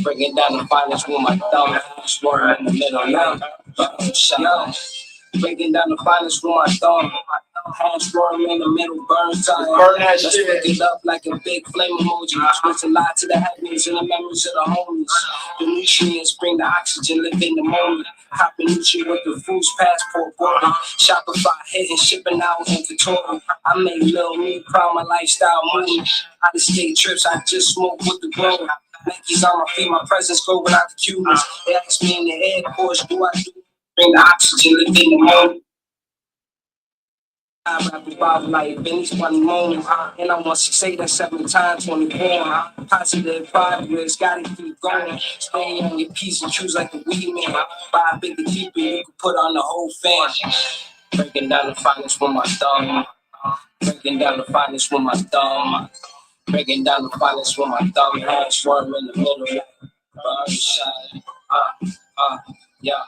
Breaking down the finals with my thumb, swerve in the middle now. Breaking down the finals with my thumb, hand swerve in the middle, burn time. Let's pick it up like a big flame emoji. Switch a lot to the heavens and the memories of the homies. The nutrients bring the oxygen, live in the moment. Hopping Nucci with the food's passport border. Shopify hitting, shipping out inventory. I made Lil Me proud my lifestyle moving. Out of state trips, I just smoke with the grown. Nikes on my feet, my presence go without the Cubans. They ask me in the airports, do I do? Bring the oxygen, live in the moment. I rap about life in these funny moments, and I want 6, 8, and 7 times 24. Positive progress, gotta keep going. Stay on your piece and choose like a weed man. Buy a bigger keeper, you can put on the whole fan. Breaking down the finals with my thumb. Breaking down the finals with my thumb. Breaking down the finals with my thumb. Hand swerve in the middle. Yeah.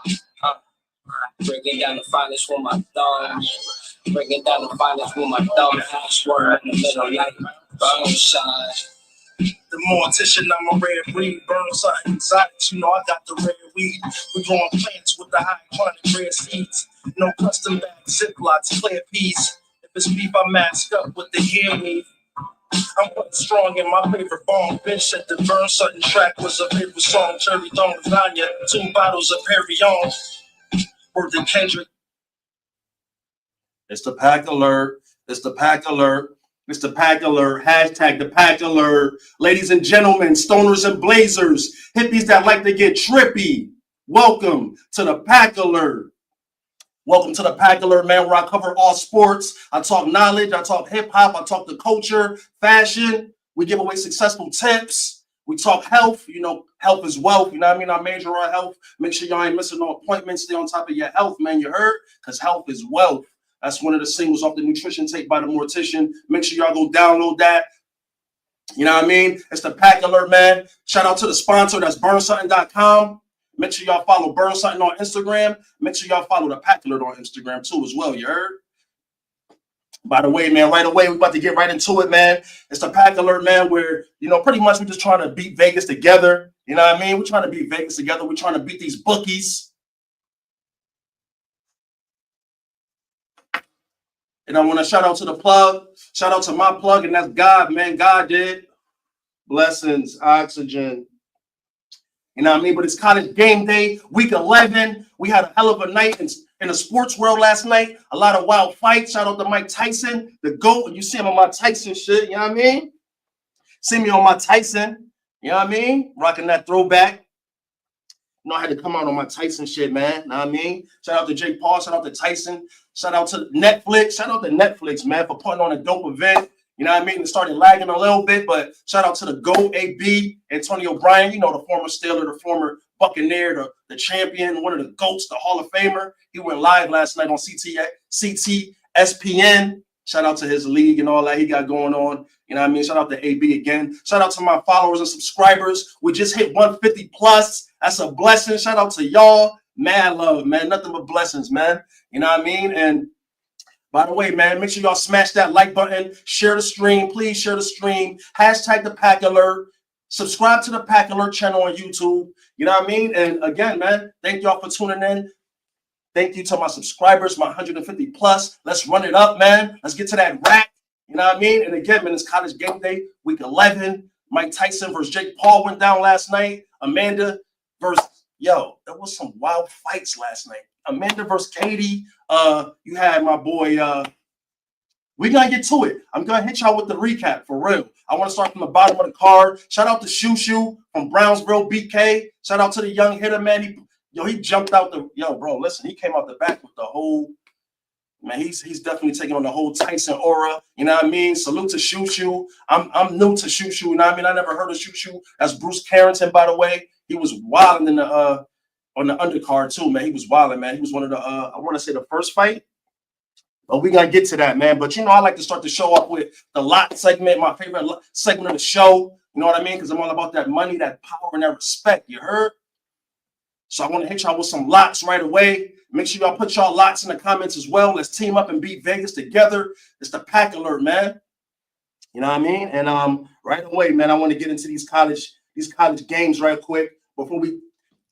Breaking down the finals with my thumb. Breaking down the finals with my thumb. Hand swerve in the middle like sunshine. The mortician, I'm a rare breed. BurnSuttin exotics, you know I got the rare weed. We're growing plants with the high chronic rare seeds. No custom bags, ziplocs, clear peas. If it's beef, I mask up with the hair weave. I'm quite strong in my favorite bomb. Bitch said the BurnSuttin track was a favorite song. Cherry Dawn Lasagna, 2 bottles of Perrier. Word to Kendrick. It's the pack alert. It's the pack alert. It's the pack alert. Hashtag the pack alert. Ladies and gentlemen, stoners and blazers, hippies that like to get trippy. Welcome to the pack alert. Welcome to the pack alert, man, where I cover all sports. I talk knowledge. I talk hip hop. I talk the culture, fashion. We give away successful tips. We talk health. You know, health is wealth. You know what I mean? I major on health. Make sure y'all ain't missing no appointments. Stay on top of your health, man. You heard? Because health is wealth. That's one of the singles off the nutrition tape by the mortician. Make sure y'all go download that. You know what I mean? It's the pack alert, man. Shout out to the sponsor. That's BurnSuttin.com. Make sure y'all follow BurnSuttin on Instagram. Make sure y'all follow the pack alert on Instagram too as well. You heard? By the way, man, right away, we're about to get right into it, man. It's the pack alert, man, where, you know, pretty much we're just trying to beat Vegas together. You know what I mean? We're trying to beat Vegas together. We're trying to beat these bookies. And I want to shout out to the plug. Shout out to my plug, and that's God, man. God did. Blessings, oxygen. You know what I mean? But it's college game day, week 11. We had a hell of a night in the sports world last night. A lot of wild fights. Shout out to Mike Tyson, the GOAT. You see him on my Tyson shit, you know what I mean? See me on my Tyson, you know what I mean? Rocking that throwback. You know, I had to come out on my Tyson shit, man. You know what I mean? Shout out to Jake Paul. Shout out to Tyson. Shout out to Netflix. Shout out to Netflix, man, for putting on a dope event. You know what I mean? It started lagging a little bit, but shout out to the GOAT, AB, Antonio Bryan, you know, the former Steeler, the former Buccaneer, the champion, one of the GOATs, the Hall of Famer. He went live last night on CTSPN. Shout out to his league and all that he got going on. You know what I mean? Shout out to AB again. Shout out to my followers and subscribers. We just hit 150 plus. That's a blessing. Shout out to y'all. Mad love, man. Nothing but blessings, man. You know what I mean? And by the way, man, make sure y'all smash that like button. Share the stream. Please share the stream. Hashtag the pack alert. Subscribe to the pack alert channel on YouTube. You know what I mean? And again, man, thank y'all for tuning in. Thank you to my subscribers, my 150 plus. Let's run it up, man. Let's get to that rack. You know what I mean? And again, man, it's college game day, week 11. Mike Tyson versus Jake Paul went down last night. Amanda versus, yo, there was some wild fights last night. Amanda versus Katie. You had my boy. We're going to get to it. I'm going to hit y'all with the recap, for real. I want to start from the bottom of the card. Shout out to Shushu from Brownsville, BK. Shout out to the young hitter, man. He jumped out the, bro, listen, he came out the back with the whole, man, he's definitely taking on the whole Tyson aura. You know what I mean? Salute to Shushu. I'm new to Shushu. You know what I mean? I never heard of Shushu. That's Bruce Carrington, by the way. He was wilding in the on the undercard too, man. He was wilding, man. He was one of the I want to say the first fight. But we're gonna get to that, man. But you know, I like to start the show off with the lot segment, my favorite segment of the show. You know what I mean? Because I'm all about that money, that power, and that respect. You heard? So I want to hit y'all with some lots right away. Make sure y'all put y'all lots in the comments as well. Let's team up and beat Vegas together. It's the pack alert, man. You know what I mean? And right away, man, I want to get into these college these college games right quick before we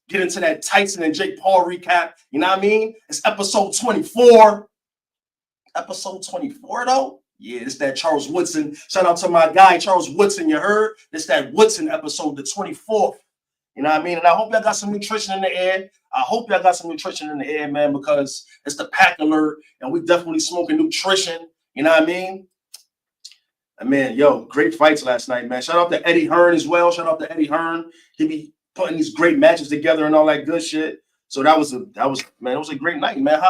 get into that Tyson and Jake Paul recap. You know what I mean? It's episode 24. Episode 24, though? Yeah, it's that Charles Woodson. Shout out to my guy, Charles Woodson. You heard? It's that Woodson episode, the 24th. You know what I mean? And I hope y'all got some nutrition in the air. I hope y'all got some nutrition in the air, man, because it's the pack alert, and we definitely smoking nutrition. You know what I mean? And man, yo, great fights last night, man. Shout out to Eddie Hearn as well. Shout out to Eddie Hearn. He be putting these great matches together and all that good shit. So that was man, it was a great night, man.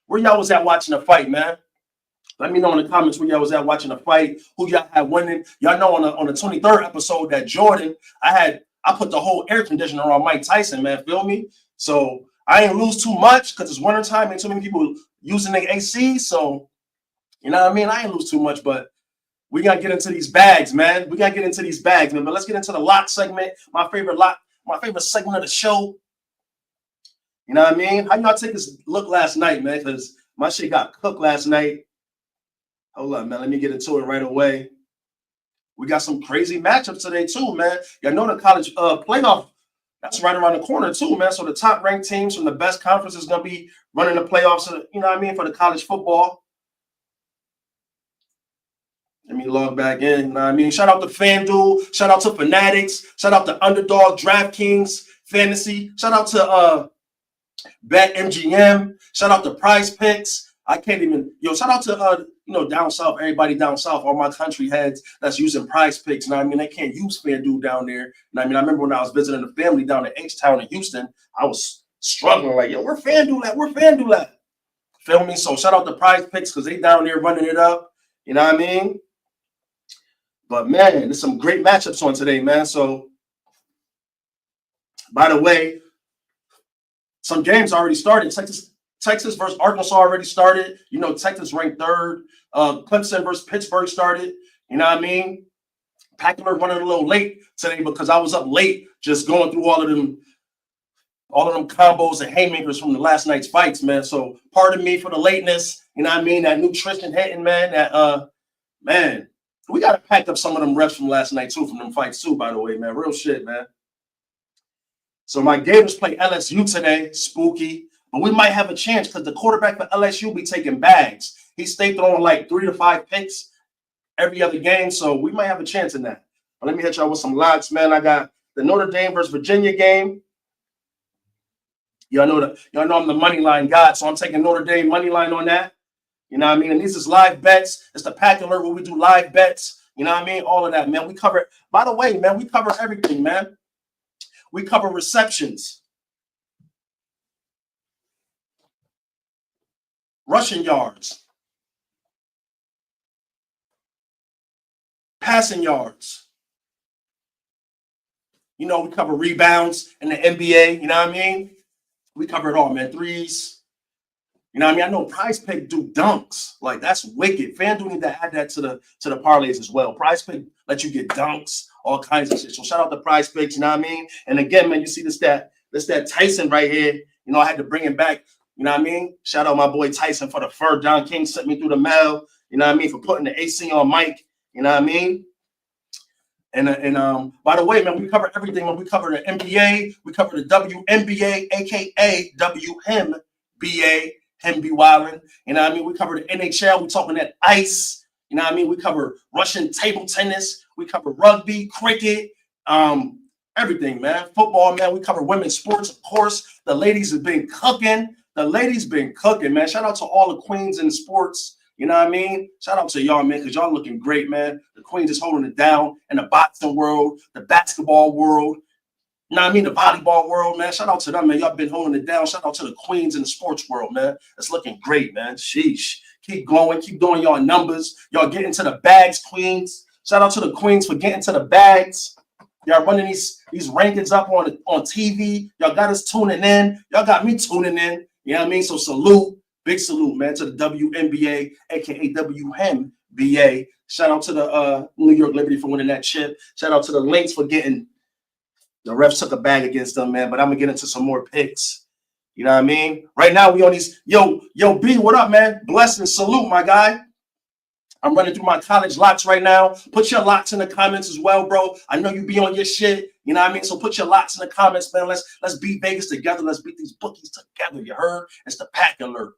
Where y'all was at watching the fight, man? Let me know in the comments where y'all was at watching the fight, who y'all had winning. Y'all know on the 23rd episode that Jordan, I put the whole air conditioner on Mike Tyson, man. Feel me? So I ain't lose too much because it's wintertime and too many people using the AC. So, you know what I mean? I ain't lose too much, but we got to get into these bags, man. We got to get into these bags, man. But let's get into the lock segment. My favorite segment of the show. You know what I mean? How y'all take this look last night, man? Because my shit got cooked last night. Hold up, man. Let me get into it right away. We got some crazy matchups today, too, man. Y'all know the college playoff, that's right around the corner, too, man. So the top-ranked teams from the best conference is going to be running the playoffs, you know what I mean, for the college football. Let me log back in, you know what I mean? Shout out to FanDuel. Shout out to Fanatics. Shout out to Underdog, DraftKings, Fantasy. Shout out to BetMGM. Shout out to Prize Picks. I can't even, shout out to, down south, everybody down south, all my country heads that's using Prize Picks. You know what I mean? They can't use FanDuel down there. And I remember when I was visiting the family down in H-Town in Houston, I was struggling like, where FanDuel at? Where FanDuel at? Feel me? So shout out to Prize Picks because they down there running it up. You know what I mean? But, man, there's some great matchups on today, man. So, by the way, some games already started. Texas versus Arkansas already started. Texas ranked third. Clemson versus Pittsburgh started. You know what I mean? Packler running a little late today because I was up late just going through all of them combos and haymakers from the last night's fights, man. So pardon me for the lateness. You know what I mean? That nutrition hitting, man. That man, we gotta pack up some of them reps from last night too, from them fights too, by the way, man. Real shit, man. So my Gators play LSU today, spooky. But we might have a chance because the quarterback for LSU be taking bags. He stayed throwing like 3 to 5 picks every other game, so we might have a chance in that. But let me hit y'all with some locks, man. I got the Notre Dame versus Virginia game. Y'all know I'm the money line guy, so I'm taking Notre Dame money line on that. You know what I mean? And these is live bets. It's the pack alert where we do live bets. You know what I mean? All of that, man. We cover, by the way, man, we cover everything, man. We cover receptions, rushing yards, passing yards. We cover rebounds in the NBA. You know what I mean? We cover it all, man. Threes. You know what I mean? I know Prize Pick do dunks. Like, that's wicked. FanDuel need to add that to the parlays as well. Prize Pick let you get dunks, all kinds of shit. So shout out to Prize Picks, you know what I mean? And again, man, you see this that Tyson right here. I had to bring him back. You know what I mean? Shout out my boy Tyson for the fur. Don King sent me through the mail. You know what I mean? For putting the AC on Mike. You know what I mean? And by the way, man, we cover everything. When we cover the NBA, we cover the WNBA, aka WNBA. Him be wildin', you know what I mean? We cover the NHL, we talking that ice, you know what I mean? We cover Russian table tennis, we cover rugby, cricket, everything, man. Football, man, we cover women's sports, of course. The ladies have been cooking. Man. Shout out to all the queens in sports, you know what I mean? Shout out to y'all, man, because y'all looking great, man. The queens is holding it down in the boxing world, the basketball world. You know what I mean? The volleyball world, man. Shout out to them, man. Y'all been holding it down. Shout out to the queens in the sports world, man. It's looking great, man. Sheesh. Keep going. Keep doing y'all numbers. Y'all getting to the bags, queens. Shout out to the queens for getting to the bags. Y'all running these rankings up on TV. Y'all got us tuning in. Y'all got me tuning in. You know what I mean? So salute. Big salute, man, to the WNBA, a.k.a. WNBA. Shout out to the New York Liberty for winning that chip. Shout out to the Lynx for getting – the refs took a bag against them, man, but I'm going to get into some more picks. You know what I mean? Right now, we on these. Yo, B, what up, man? Blessings, salute, my guy. I'm running through my college locks right now. Put your locks in the comments as well, bro. I know you be on your shit. You know what I mean? So put your locks in the comments, man. Let's beat Vegas together. Let's beat these bookies together. You heard? It's the pack alert.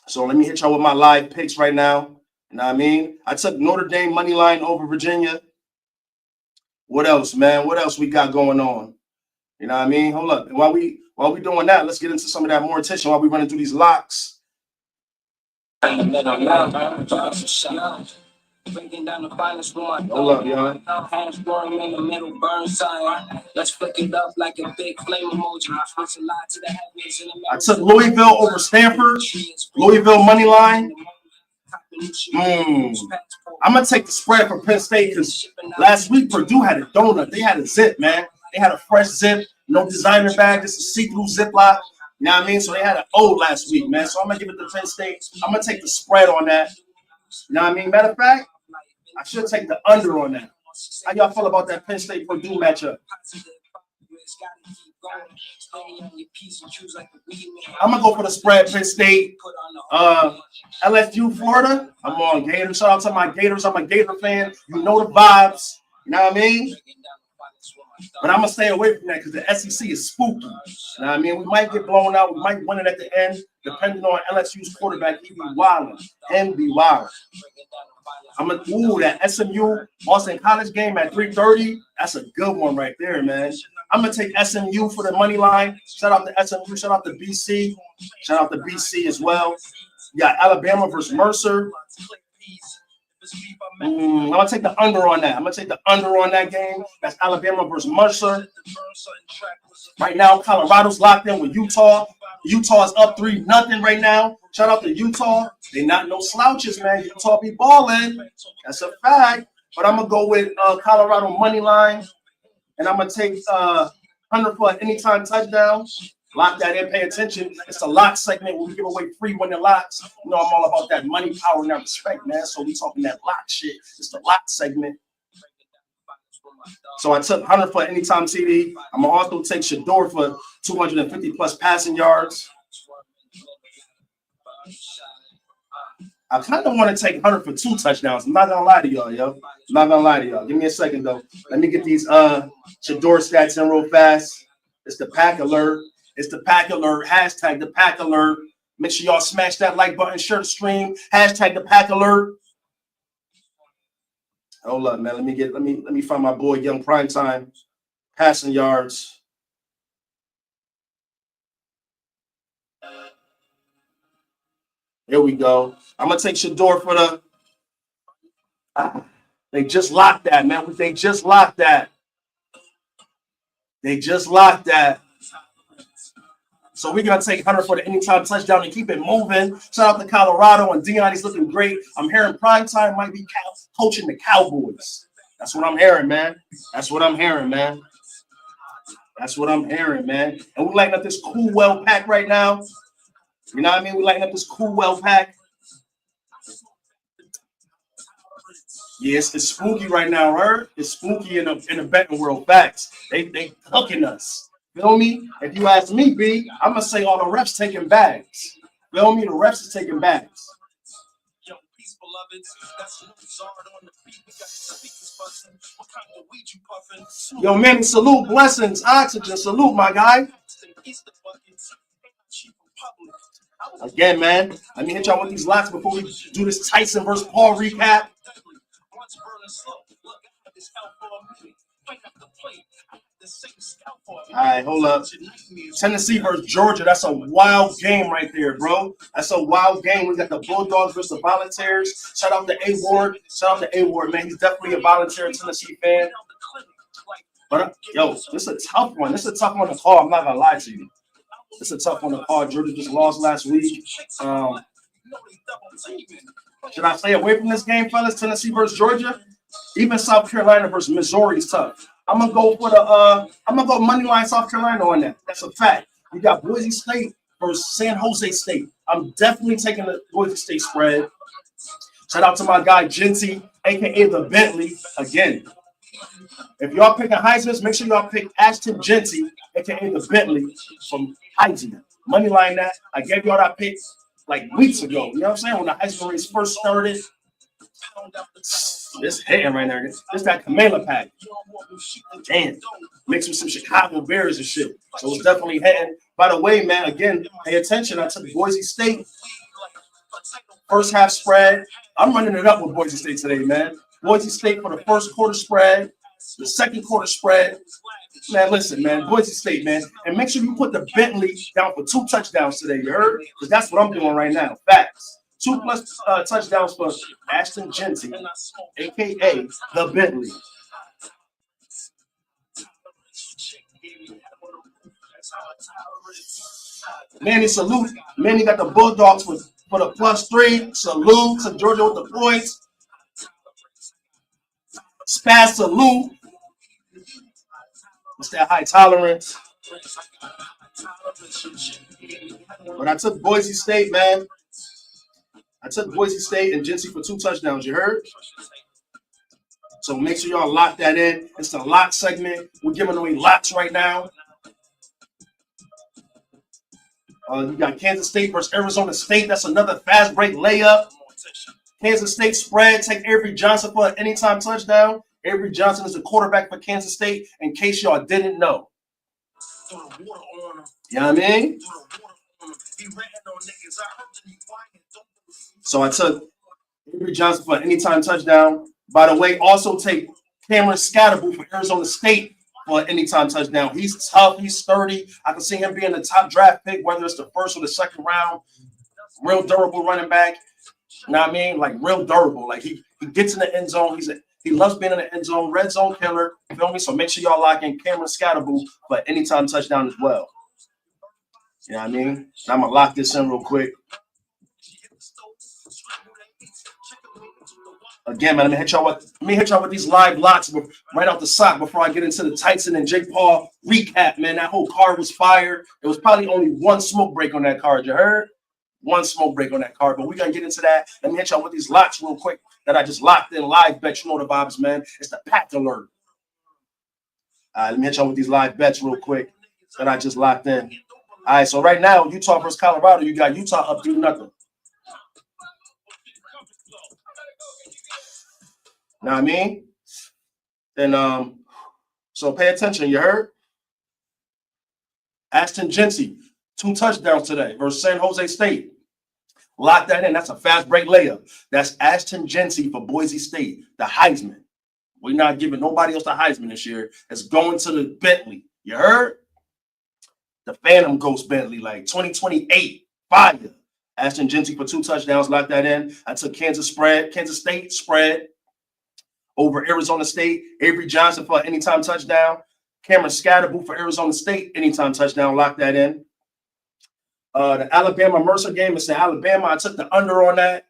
So let me hit y'all with my live picks right now. You know what I mean? I took Notre Dame money line over Virginia. What else, man? What else we got going on? You know what I mean? Hold up. And while we doing that, let's get into some of that more attention while we running through these locks. Breaking down the finest with my Hold up, y'all. hands blowing in the middle, burn sign. Let's flick it up like a big flame emoji. Switch a lot to the heavens. I took Louisville over Stanford. Louisville money line. I'm gonna take the spread for Penn State because last week Purdue had a donut. They had a zip, man. They had a fresh zip, no designer bag, just a see-through Ziploc. You know what I mean? So they had an O last week, man. So I'm gonna give it to Penn State. I'm gonna take the spread on that. You know what I mean? Matter of fact, I should take the under on that. How y'all feel about that Penn State Purdue matchup? I'm gonna go for the spread, Penn State. LSU, Florida. I'm on Gators. Shout out to my Gators. I'm a Gator fan. You know the vibes. You know what I mean? But I'm gonna stay away from that because the SEC is spooky. You know what I mean? We might get blown out. We might win it at the end, depending on LSU's quarterback. He be wildin'. And be wild. That SMU Boston College game at 3:30. That's a good one right there, man. I'm gonna take SMU for the money line. Shout out to SMU. Shout out to BC. Shout out to BC as well. You got Alabama versus Mercer. I'm gonna take the under on that. I'm gonna take the under on that game. That's Alabama versus Mercer. Right now, Colorado's locked in with Utah. Utah's up 3-0 right now. Shout out to Utah. They not no slouches, man. Utah be balling. That's a fact. But I'm gonna go with Colorado money line, and I'm gonna take 100 for an anytime touchdown. Lock that in. Pay attention. It's the lock segment where we give away free winning locks. You know I'm all about that money, power, and that respect, man. So we talking that lock shit. It's the lock segment. So I took 100 for anytime TD. I'm gonna also take Shador for 250 plus passing yards. I kind of want to take 100 for 2 touchdowns. I'm not gonna lie to y'all, yo. I'm not gonna lie to y'all. Give me a second though. Let me get these Shador stats in real fast. It's the pack alert. It's the pack alert. Hashtag the pack alert. Make sure y'all smash that like button, share the stream. Hashtag the pack alert. Hold up, man. Let me find my boy Young Primetime passing yards. Here we go. I'm gonna take Shador for the. They just locked that, man. They just locked that. They just locked that. So we're gonna take 100 for the anytime touchdown and keep it moving. Shout out to Colorado and Dion. He's looking great. I'm hearing Primetime might be coaching the Cowboys. That's what I'm hearing, man. That's what I'm hearing, man. That's what I'm hearing, man. And we're lighting up this Cool Well pack right now. You know what I mean? We're lighting up this Cool Well pack. Yes, it's spooky right now, right? It's spooky in the betting world. Facts. They hooking us. Feel me? If you ask me, B, I'm gonna say all the refs taking bags. Feel me? The refs is taking bags. Yo, man, salute, blessings, oxygen, salute, my guy. Again, man, let me hit y'all with these locks before we do this Tyson versus Paul recap. All right, hold up. Tennessee versus Georgia. That's a wild game right there, bro. That's a wild game. We got the Bulldogs versus the Volunteers. Shout out to A-Ward. Shout out to A-Ward, man. He's definitely a volunteer Tennessee fan. But, yo, this is a tough one. This is a tough one to call. I'm not going to lie to you. This is a tough one to call. Georgia just lost last week. Should I stay away from this game, fellas? Tennessee versus Georgia? Even South Carolina versus Missouri is tough. I'm gonna go for the money line South Carolina on that. That's a fact. We got Boise State versus San Jose State. I'm definitely taking the Boise State spread. Shout out to my guy Genty, aka the Bentley. Again, if y'all picking Heisman's, make sure y'all pick Ashton Genty, aka the Bentley from Heisman. Money line that. I gave y'all that pick like weeks ago. You know what I'm saying? When the Heisman race first started. This hitting right now. This that Kamala pack. Damn. Mixed with some Chicago Bears and shit. So it's definitely hitting. By the way, man, again, pay attention. I took Boise State. First half spread. I'm running it up with Boise State today, man. Boise State for the first quarter spread. The second quarter spread. Man, listen, man. Boise State, man. And make sure you put the Bentley down for 2 touchdowns today. You heard? Because that's what I'm doing right now. Facts. 2+ touchdowns for Ashton Genty, a.k.a. the Bentley. Manny, salute. Manny got the Bulldogs for the +3. Salute to Georgia with the points. Spaz, salute. It's that high tolerance. But I took Boise State, man. I took Boise State and Genty for 2 touchdowns. You heard? So make sure y'all lock that in. It's the lock segment. We're giving away locks right now. You got Kansas State versus Arizona State. That's another fast break layup. Kansas State spread. Take Avery Johnson for an anytime touchdown. Avery Johnson is the quarterback for Kansas State, in case y'all didn't know. You know what I mean? So I took Avery Johnson for an anytime touchdown. By the way, also take Cameron Scatterbull for Arizona State for an anytime touchdown. He's tough. He's sturdy. I can see him being the top draft pick, whether it's the first or the second round. Real durable running back. You know what I mean? Like real durable. Like he gets in the end zone. He loves being in the end zone. Red zone killer. You feel me? So make sure y'all lock in Cameron Scatterbull for an anytime touchdown as well. You know what I mean? And I'm gonna lock this in real quick. Again, man, let me hit y'all with these live locks right out the sock before I get into the Tyson and Jake Paul recap, man. That whole card was fire. It was probably only one smoke break on that card, you heard? One smoke break on that card, but we're going to get into that. Let me hit y'all with these locks real quick that I just locked in live bet. You know the vibes, man. It's the pack alert. Let me hit y'all with these live bets real quick that I just locked in. All right, so right now, Utah versus Colorado, you got Utah up 3-0. Know what I mean? And so pay attention, you heard? Ashton Genty, 2 touchdowns today versus San Jose State. Lock that in. That's a fast break layup. That's Ashton Genty for Boise State, the Heisman. We're not giving nobody else the Heisman this year. It's going to the Bentley. You heard? The Phantom Ghost Bentley, like 2028. Fire. Ashton Genty for 2 touchdowns. Lock that in. I took Kansas State spread over Arizona State. Avery Johnson for an anytime touchdown. Cameron Scatterbull for Arizona State, anytime touchdown. Lock that in. The Alabama-Mercer game, it's in Alabama. I took the under on that.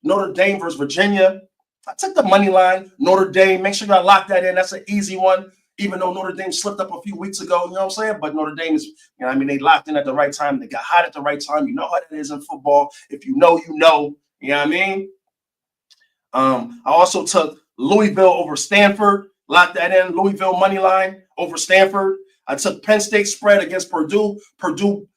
Notre Dame versus Virginia. I took the money line. Notre Dame, make sure y'all lock that in. That's an easy one, even though Notre Dame slipped up a few weeks ago. You know what I'm saying? But Notre Dame is, you know what I mean, they locked in at the right time. They got hot at the right time. You know how it is in football. If you know, you know. You know what I mean? I also took Louisville over Stanford. Lock that in. Louisville money line over Stanford. I took Penn State spread against Purdue. Purdue,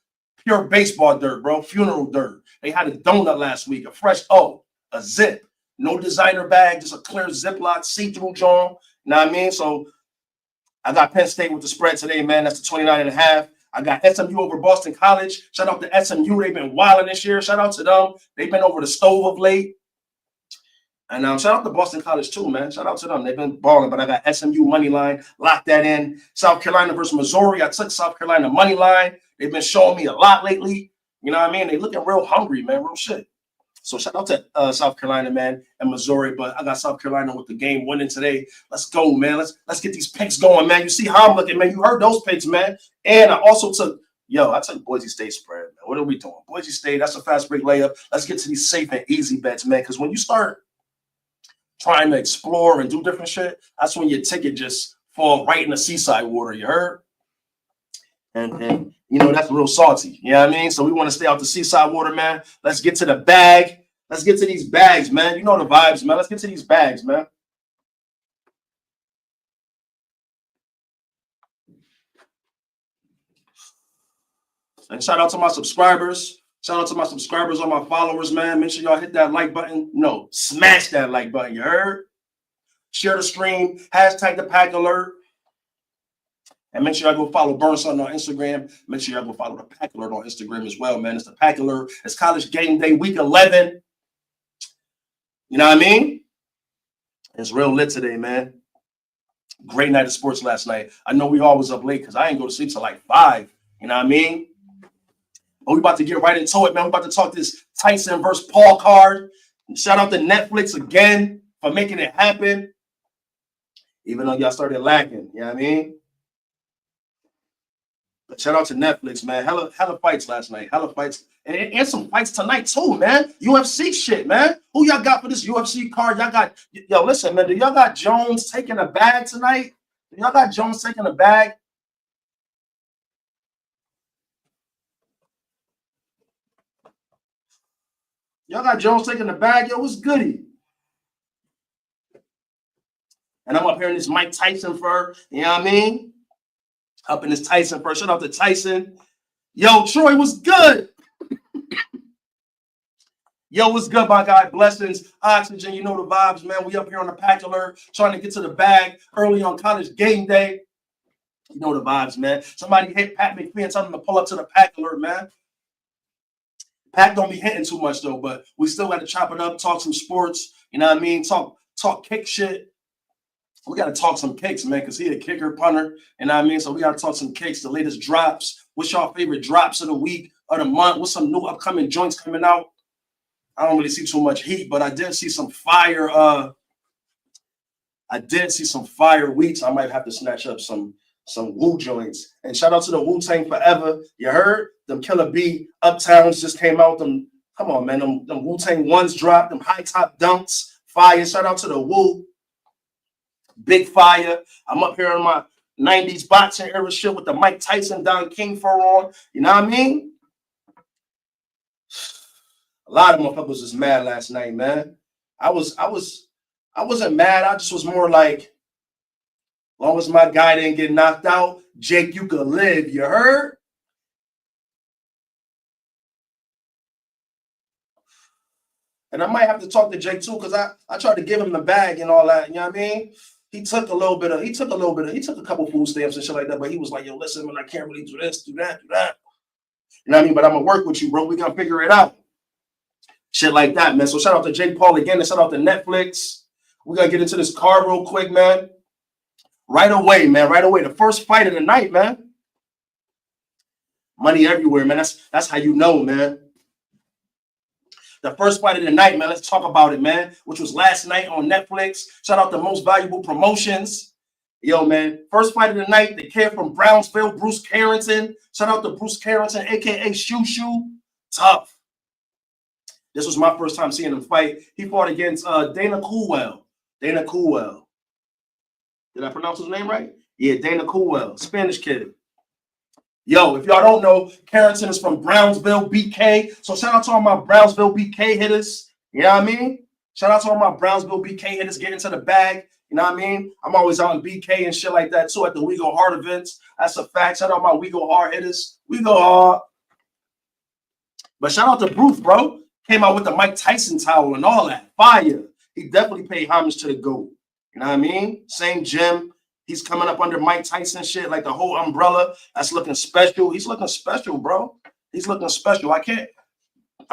pure baseball dirt, bro. Funeral dirt. They had a donut last week. A fresh a zip. No designer bag. Just a clear Ziploc, see-through John. You know what I mean? So I got Penn State with the spread today, man. That's the 29.5. I got SMU over Boston College. Shout out to SMU. They've been wilding this year. Shout out to them. They've been over the stove of late. And shout out to Boston College too, man. Shout out to them. They've been balling, but I got SMU money line. Lock that in. South Carolina versus Missouri. I took South Carolina money line. They've been showing me a lot lately. You know what I mean? They looking real hungry, man. Real shit. So shout out to South Carolina, man, and Missouri. But I got South Carolina with the game winning today. Let's go, man. Let's get these picks going, man. You see how I'm looking, man. You heard those picks, man. And I also took, I took Boise State spread, man. What are we doing? Boise State, that's a fast break layup. Let's get to these safe and easy bets, man. Because when you start trying to explore and do different shit, that's when your ticket just fall right in the seaside water, you heard? And that's real salty. You know what I mean? So we want to stay out the seaside water, man. Let's get to the bag. Let's get to these bags, man. You know the vibes, man. Let's get to these bags, man. And shout out to my subscribers. Shout out to my subscribers, all my followers, man. Make sure y'all hit that like button. No, smash that like button. You heard? Share the stream. Hashtag the pack alert. And make sure y'all go follow BurnSuttin on Instagram. Make sure y'all go follow the Pack Alert on Instagram as well, man. It's the Pack Alert. It's College Game Day, week 11. You know what I mean? It's real lit today, man. Great night of sports last night. I know we all was up late because I ain't go to sleep till like 5. You know what I mean? But we about to get right into it, man. We about to talk this Tyson versus Paul card. Shout out to Netflix again for making it happen. Even though y'all started lacking. You know what I mean? But shout out to Netflix, man. Hella fights last night. Hella fights. And some fights tonight, too, man. UFC shit, man. Who y'all got for this UFC card? Y'all got, yo, listen, man. Do y'all got Jones taking a bag tonight? Do y'all got Jones taking a bag? Y'all got Jones taking the bag? Yo, what's goody? And I'm up here in this Mike Tyson fur. You know what I mean? Up in this Tyson fur. Shout out to Tyson. Yo, Troy, what's good? Yo, what's good, my guy? Blessings, Oxygen. You know the vibes, man. We up here on the Pack Alert trying to get to the bag early on College Game Day. You know the vibes, man. Somebody hit Pat McPhee and tell him to pull up to the Pack Alert, man. Pack don't be hitting too much, though, but we still got to chop it up, talk some sports. You know what I mean? Talk kick shit. We got to talk some kicks, man, because he a kicker, punter. You know what I mean? So we got to talk some kicks, the latest drops. What's y'all favorite drops of the week, of the month? What's some new upcoming joints coming out? I don't really see too much heat, but I did see some fire. I did see some fire weeks. I might have to snatch up some Wu joints. And shout out to the Wu-Tang Forever. You heard? Them Killer B Uptowns just came out. Them, come on, man. Them Wu-Tang ones dropped. Them high top dunks. Fire. Shout out to the Wu. Big fire. I'm up here in my 90s boxing era shit with the Mike Tyson Don King fur on. You know what I mean? A lot of motherfuckers was mad last night, man. I wasn't mad. I just was more like, as long as my guy didn't get knocked out, Jake, you could live. You heard? And I might have to talk to Jake too, because I tried to give him the bag and all that. You know what I mean? He took a couple food stamps and shit like that, but he was like, yo, listen, man, I can't really do this, do that, do that. You know what I mean? But I'm gonna work with you, bro. We gonna figure it out. Shit like that, man. So shout out to Jake Paul again, and shout out to Netflix. We're gonna get into this card real quick, man. Right away, man. Right away. The first fight of the night, man. Money everywhere, man. That's how you know, man. The first fight of the night, man. Let's talk about it, man. Which was last night on Netflix. Shout out to Most Valuable Promotions. Yo, man. First fight of the night. The kid from Brownsville, Bruce Carrington. Shout out to Bruce Carrington, aka Shoo Shoo. Tough. This was my first time seeing him fight. He fought against Dana Coolwell. Dana Coolwell. Did I pronounce his name right? Yeah, Dana Coolwell, Spanish kid. Yo, if y'all don't know, Carrington is from Brownsville, BK. So shout out to all my Brownsville, BK hitters. You know what I mean? Shout out to all my Brownsville, BK hitters getting to the bag. You know what I mean? I'm always out in BK and shit like that too at the We Go Hard events. That's a fact. Shout out my We Go Hard hitters. We go hard. But shout out to Bruce, bro. Came out with the Mike Tyson towel and all that. Fire. He definitely paid homage to the GOAT. You know what I mean? Same gym. He's coming up under Mike Tyson shit, like the whole umbrella. That's looking special. He's looking special, bro. He's looking special. I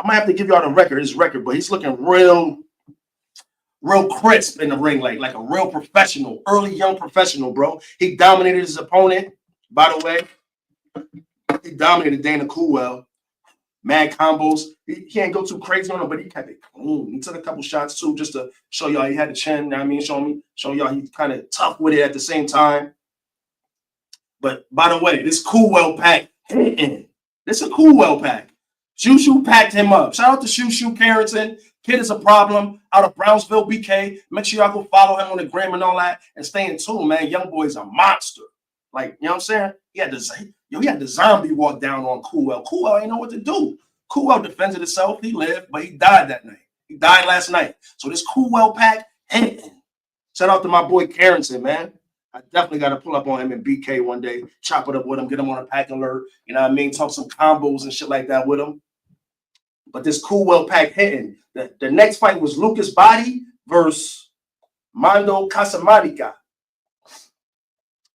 might have to give y'all his record, but he's looking real crisp in the ring, like a real professional, early young professional, bro. He dominated his opponent, by the way. He dominated Dana Coolwell. Mad combos. He can't go too crazy on him, but he kept it clean. He took a couple shots too, just to show y'all he had the chin. You know what I mean, show y'all he's kind of tough with it at the same time. But by the way, this Coolwell pack hitting. This is a Coolwell pack. Shoo Shoo packed him up. Shout out to Shoo Shoo Carrington. Kid is a problem out of Brownsville, BK. Make sure y'all go follow him on the gram and all that, and stay in tune, man. Young boy's a monster. Like, you know what I'm saying? He had the zombie walk down on Coolwell. Coolwell ain't know what to do. Coolwell defended himself. He lived, but he died that night. He died last night. So this Coolwell pack, shout out to my boy Carrington, man. I definitely got to pull up on him in BK one day, chop it up with him, get him on a Pack Alert. You know what I mean? Talk some combos and shit like that with him. but this cool well pack hitting. The next fight was Lucas Body versus Mando Casamarica.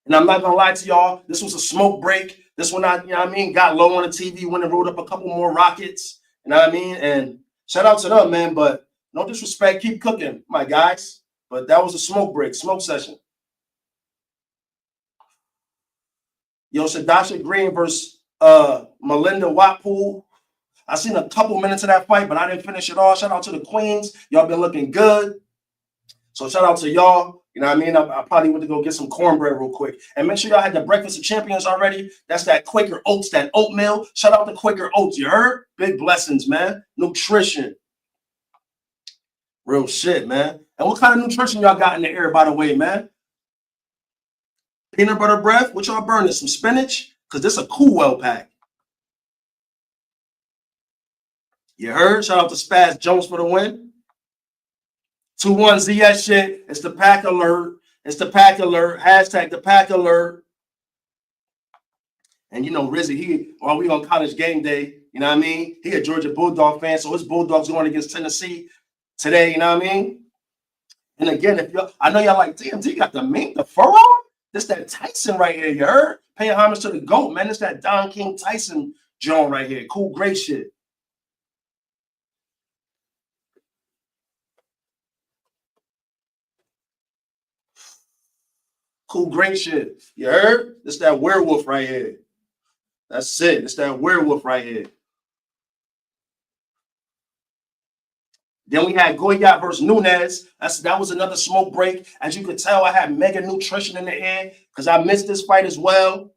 And I'm not gonna lie to y'all, this was a smoke break. This one, you know what I mean, got low on the TV, went and rolled up a couple more rockets. You know what I mean? And shout out to them, man. But no disrespect, keep cooking, my guys. But that was a smoke break, smoke session. Yo, Shadasha Green versus Melinda Watpool. I seen a couple minutes of that fight, but I didn't finish it all. Shout out to the Queens. Y'all been looking good. So shout out to y'all. You know what I mean? I probably went to go get some cornbread real quick. And make sure y'all had the Breakfast of Champions already. That's that Quaker Oats, that oatmeal. Shout out to Quaker Oats. You heard? Big blessings, man. Nutrition. Real shit, man. And what kind of nutrition y'all got in the air, by the way, man? Peanut butter bread? What y'all burning? Some spinach? Because this is a Cool Well pack. You heard? Shout out to Spaz Jones for the win. 2-1 ZS shit. It's the pack alert. It's the pack alert. Hashtag the pack alert. And you know, Rizzy, while we on college game day, you know what I mean? He a Georgia Bulldog fan, so his Bulldogs going against Tennessee today, you know what I mean? And again, if y'all, I know y'all like, damn, he got the mink, the fur on? This that Tyson right here, you heard? Paying homage to the GOAT, man. It's that Don King Tyson Joan right here. Cool, great shit. Cool, great shit. You heard? It's that werewolf right here. That's it. It's that werewolf right here. Then we had Goyat versus Nunez. That was another smoke break. As you could tell, I had mega nutrition in the air because I missed this fight as well.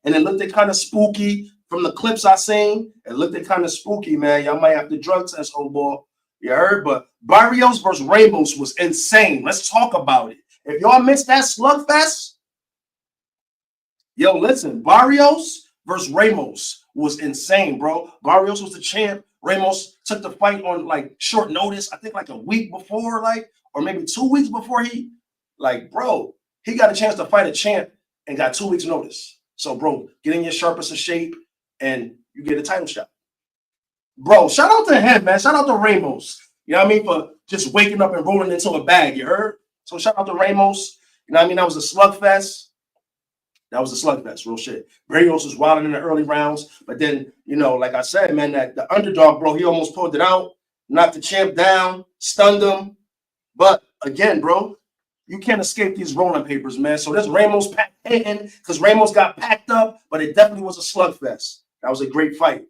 And it looked kind of spooky from the clips I seen. It looked kind of spooky, man. Y'all might have to drug test, old boy. You heard? But Barrios versus Ramos was insane. Let's talk about it. If y'all missed that slugfest, yo, listen, Barrios versus Ramos was insane, bro. Barrios was the champ. Ramos took the fight on like short notice. I think like a week before, like, or maybe 2 weeks before he, like, bro, he got a chance to fight a champ and got 2 weeks notice. So, bro, get in your sharpest of shape and you get a title shot. Bro, shout out to him, man. Shout out to Ramos. You know what I mean? For just waking up and rolling into a bag, you heard? So shout out to Ramos. You know what I mean? That was a slugfest. That was a slugfest, real shit. Barrios was wilding in the early rounds. But then, you know, like I said, man, that the underdog, bro, he almost pulled it out, knocked the champ down, stunned him. But again, bro, you can't escape these rolling papers, man. So this Ramos pack hitting because Ramos got packed up, but it definitely was a slugfest. That was a great fight.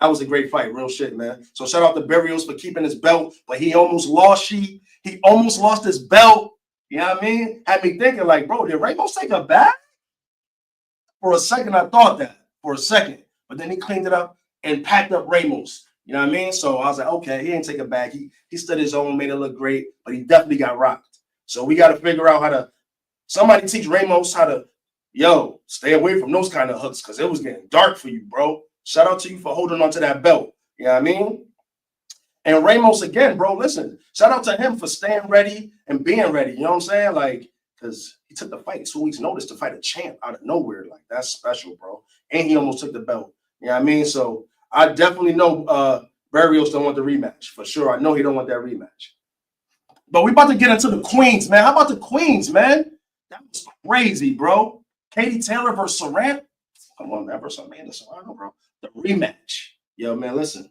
That was a great fight, real shit, man. So shout out to Barrios for keeping his belt, but he almost lost. He almost lost his belt. You know what I mean? Had me thinking, like, bro, did Ramos take a back? For a second, I thought that. For a second. But then he cleaned it up and packed up Ramos. You know what I mean? So I was like, okay, he ain't take it back. He stood his own, made it look great, but he definitely got rocked. So we got to figure out how to, somebody teach Ramos how to, yo, stay away from those kind of hooks because it was getting dark for you, bro. Shout out to you for holding on to that belt. You know what I mean? And Ramos again, bro, listen, shout out to him for staying ready and being ready. You know what I'm saying? Like, because he took the fight 2 weeks notice to fight a champ out of nowhere. Like, that's special, bro. And he almost took the belt. You know what I mean? So I definitely know Barrios don't want the rematch. For sure. I know he don't want that rematch. But we about to get into the Queens, man. How about the Queens, man? That was crazy, bro. Katie Taylor versus Sarant. Come on, man. Versus Amanda Serrano, bro. The rematch. Yo, man, listen.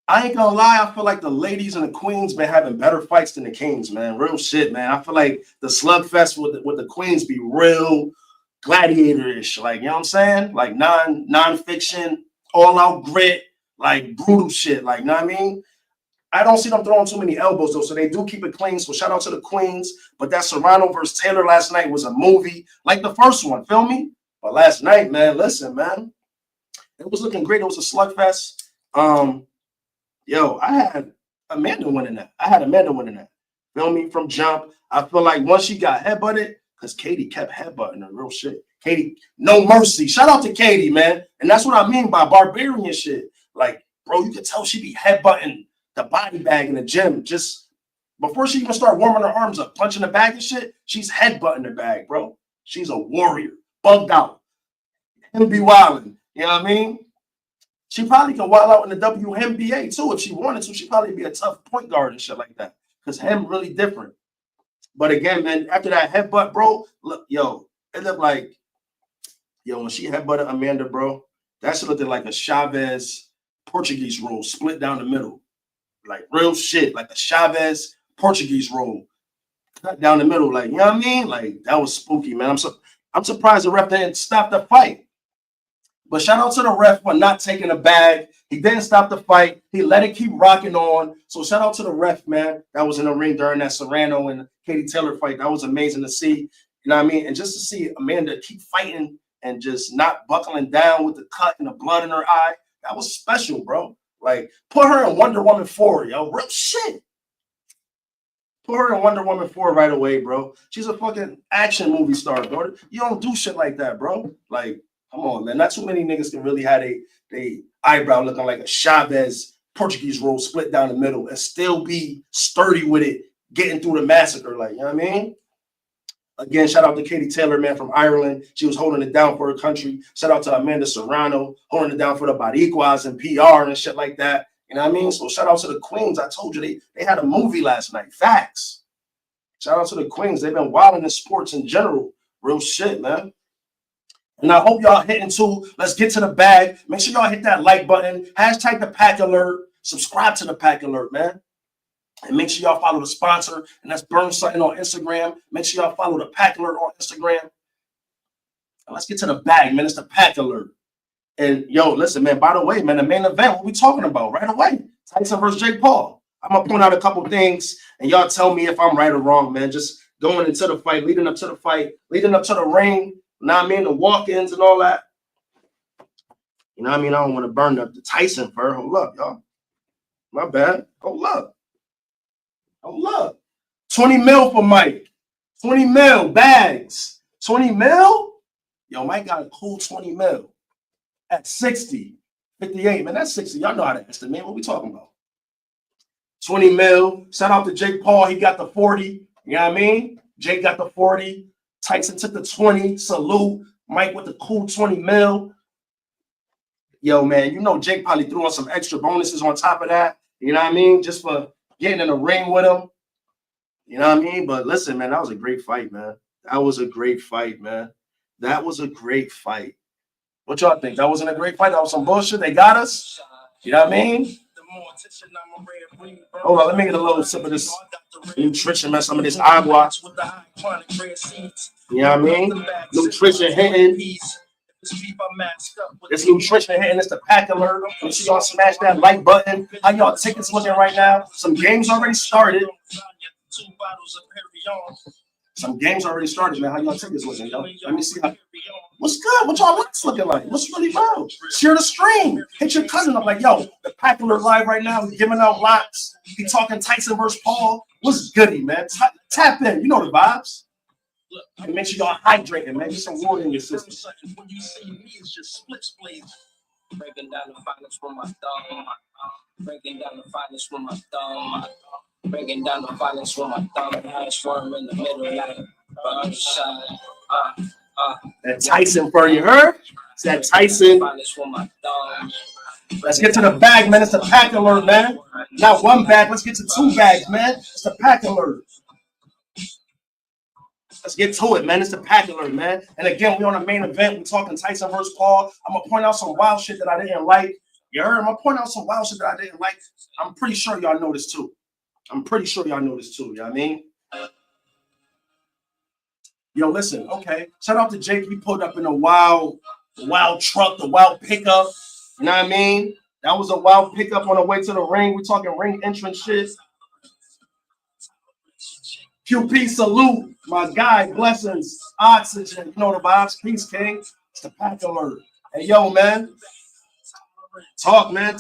I ain't gonna lie, I feel like the ladies and the queens been having better fights than the kings, man. Real shit, man. I feel like the slugfest with the queens be real gladiator-ish. Like, you know what I'm saying? Like non-fiction, all-out grit, like brutal shit. Like, you know what I mean? I don't see them throwing too many elbows, though, so they do keep it clean. So shout out to the queens. But that Serrano versus Taylor last night was a movie. Like the first one, feel me? But last night, man, listen, man. It was looking great. It was a slugfest. Yo, I had Amanda winning that. Feel me? From jump. I feel like once she got headbutted, because Katie kept headbutting her, real shit. Katie, no mercy. Shout out to Katie, man. And that's what I mean by barbarian shit. Like, bro, you could tell she be headbutting the body bag in the gym. Just before she even start warming her arms up, punching the bag and shit, she's headbutting the bag, bro. She's a warrior. Bugged out. He'll be wilding. You know what I mean? She probably can wild out in the WNBA too if she wanted to. She'd probably be a tough point guard and shit like that. Because him really different. But again, man, after that headbutt, bro, look, yo, it looked like, yo, when she headbutted Amanda, bro, that shit looked like a Chavez Portuguese roll split down the middle. Like real shit, like a Chavez Portuguese roll cut down the middle. Like, you know what I mean? Like, that was spooky, man. I'm surprised the ref didn't stop the fight. But shout out to the ref for not taking a bag. He didn't stop the fight. He let it keep rocking on. So shout out to the ref, man. That was in the ring during that Serrano and Katie Taylor fight. That was amazing to see. You know what I mean? And just to see Amanda keep fighting and just not buckling down with the cut and the blood in her eye, that was special, bro. Like, put her in Wonder Woman 4, yo. Real shit. Put her in Wonder Woman 4 right away, bro. She's a fucking action movie star, bro. You don't do shit like that, bro. Like, come on, man. Not too many niggas can really have they eyebrow looking like a Chavez Portuguese roll split down the middle and still be sturdy with it, getting through the massacre. Like, you know what I mean? Again, shout out to Katie Taylor, man, from Ireland. She was holding it down for her country. Shout out to Amanda Serrano, holding it down for the Boricuas and PR and shit like that. You know what I mean? So shout out to the Queens. I told you they had a movie last night. Facts. Shout out to the Queens. They've been wilding in sports in general. Real shit, man. And I hope y'all hitting too. Let's get to the bag. Make sure y'all hit that like button. Hashtag the pack alert. Subscribe to the pack alert, man. And make sure y'all follow the sponsor. And that's BurnSuttin on Instagram. Make sure y'all follow the pack alert on Instagram. And let's get to the bag, man. It's the pack alert. And yo, listen, man, by the way, man, the main event, what we talking about right away? Tyson versus Jake Paul. I'm going to point out a couple things, and y'all tell me if I'm right or wrong, man. Just going into the fight, leading up to the fight, leading up to the ring, you know what I mean, the walk-ins and all that. You know what I mean? I don't want to burn up the Tyson fur. Hold up, y'all. My bad. Hold up. Hold up. 20 mil for Mike. 20 mil, bags. 20 mil? Yo, Mike got a cool 20 mil. At 60, 58, man, that's 60. Y'all know how to estimate. What we talking about? 20 mil. Shout out to Jake Paul. He got the 40. You know what I mean? Jake got the 40. Tyson took the 20. Salute. Mike with the cool 20 mil. Yo, man, you know Jake probably threw on some extra bonuses on top of that. You know what I mean? Just for getting in the ring with him. You know what I mean? But listen, man, that was a great fight, man. That was a great fight, man. That was a great fight. What y'all think? That wasn't a great fight. That was some bullshit. They got us. You know what I mean? Hold on, let me get a little sip of this nutrition, man. Some of this agua. You know what I mean? Nutrition hitting. This nutrition hitting. It's the pack alert. Make sure y'all smash that like button. How y'all tickets looking right now? Some games already started. Some games already started, man. How y'all tickets looking, yo? Let me see how. What's good? What y'all likes looking like? What's really well? Share the stream. Hit your cousin up like, yo, the pack alert live right now. He's giving out lots. He talking Tyson versus Paul. What's goody, man? Tap in. You know the vibes. And make sure y'all hydrating, man. Get some water in your system. When you see me, it's just splits blazing. Breaking down the finals with my thumb. Breaking down the finals with my thumb. Breaking down the finals with my thumb. Hash worm in the middle, like burn That Tyson for you heard? It's that Tyson. Let's get to the bag, man. It's the pack alert, man. Not one bag. Let's get to 2 bags, man. It's the pack alert. Let's get to it, man. It's the pack alert, man. And again, we're on the main event. We're talking Tyson versus Paul. I'm going to point out some wild shit that I didn't like. You heard? I'm going to point out some wild shit that I didn't like. I'm pretty sure y'all know this too. You know what I mean? Yo, listen, okay. Shout out to Jake. He pulled up in a wild truck, the wild pickup. You know what I mean? That was a wild pickup on the way to the ring. We're talking ring entrance shit. QP salute, my guy, blessings, oxygen. You know the vibes. Peace, King. It's the pack alert. Hey, yo, man. Talk, man.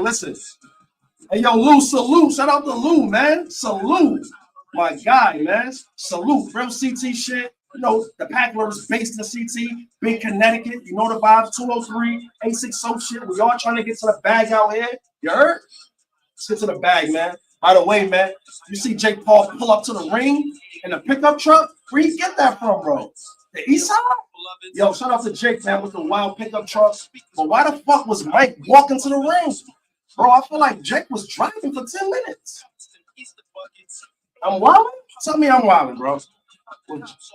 Listen. Hey, yo, Lou, salute. Shout out to Lou, man. Salute. My guy, man. Salute. Real CT shit. You know, the pack alert is based in CT. Big Connecticut. You know the vibes. 203, A60 shit. We all trying to get to the bag out here. You heard? Let's get to the bag, man. By the way, man, you see Jake Paul pull up to the ring in a pickup truck? Where you get that from, bro? The East Side? Yo, shout out to Jake, man, with the wild pickup truck. But why the fuck was Mike walking to the ring? Bro, I feel like Jake was driving for 10 minutes. I'm wilding? Tell me I'm wilding, bro.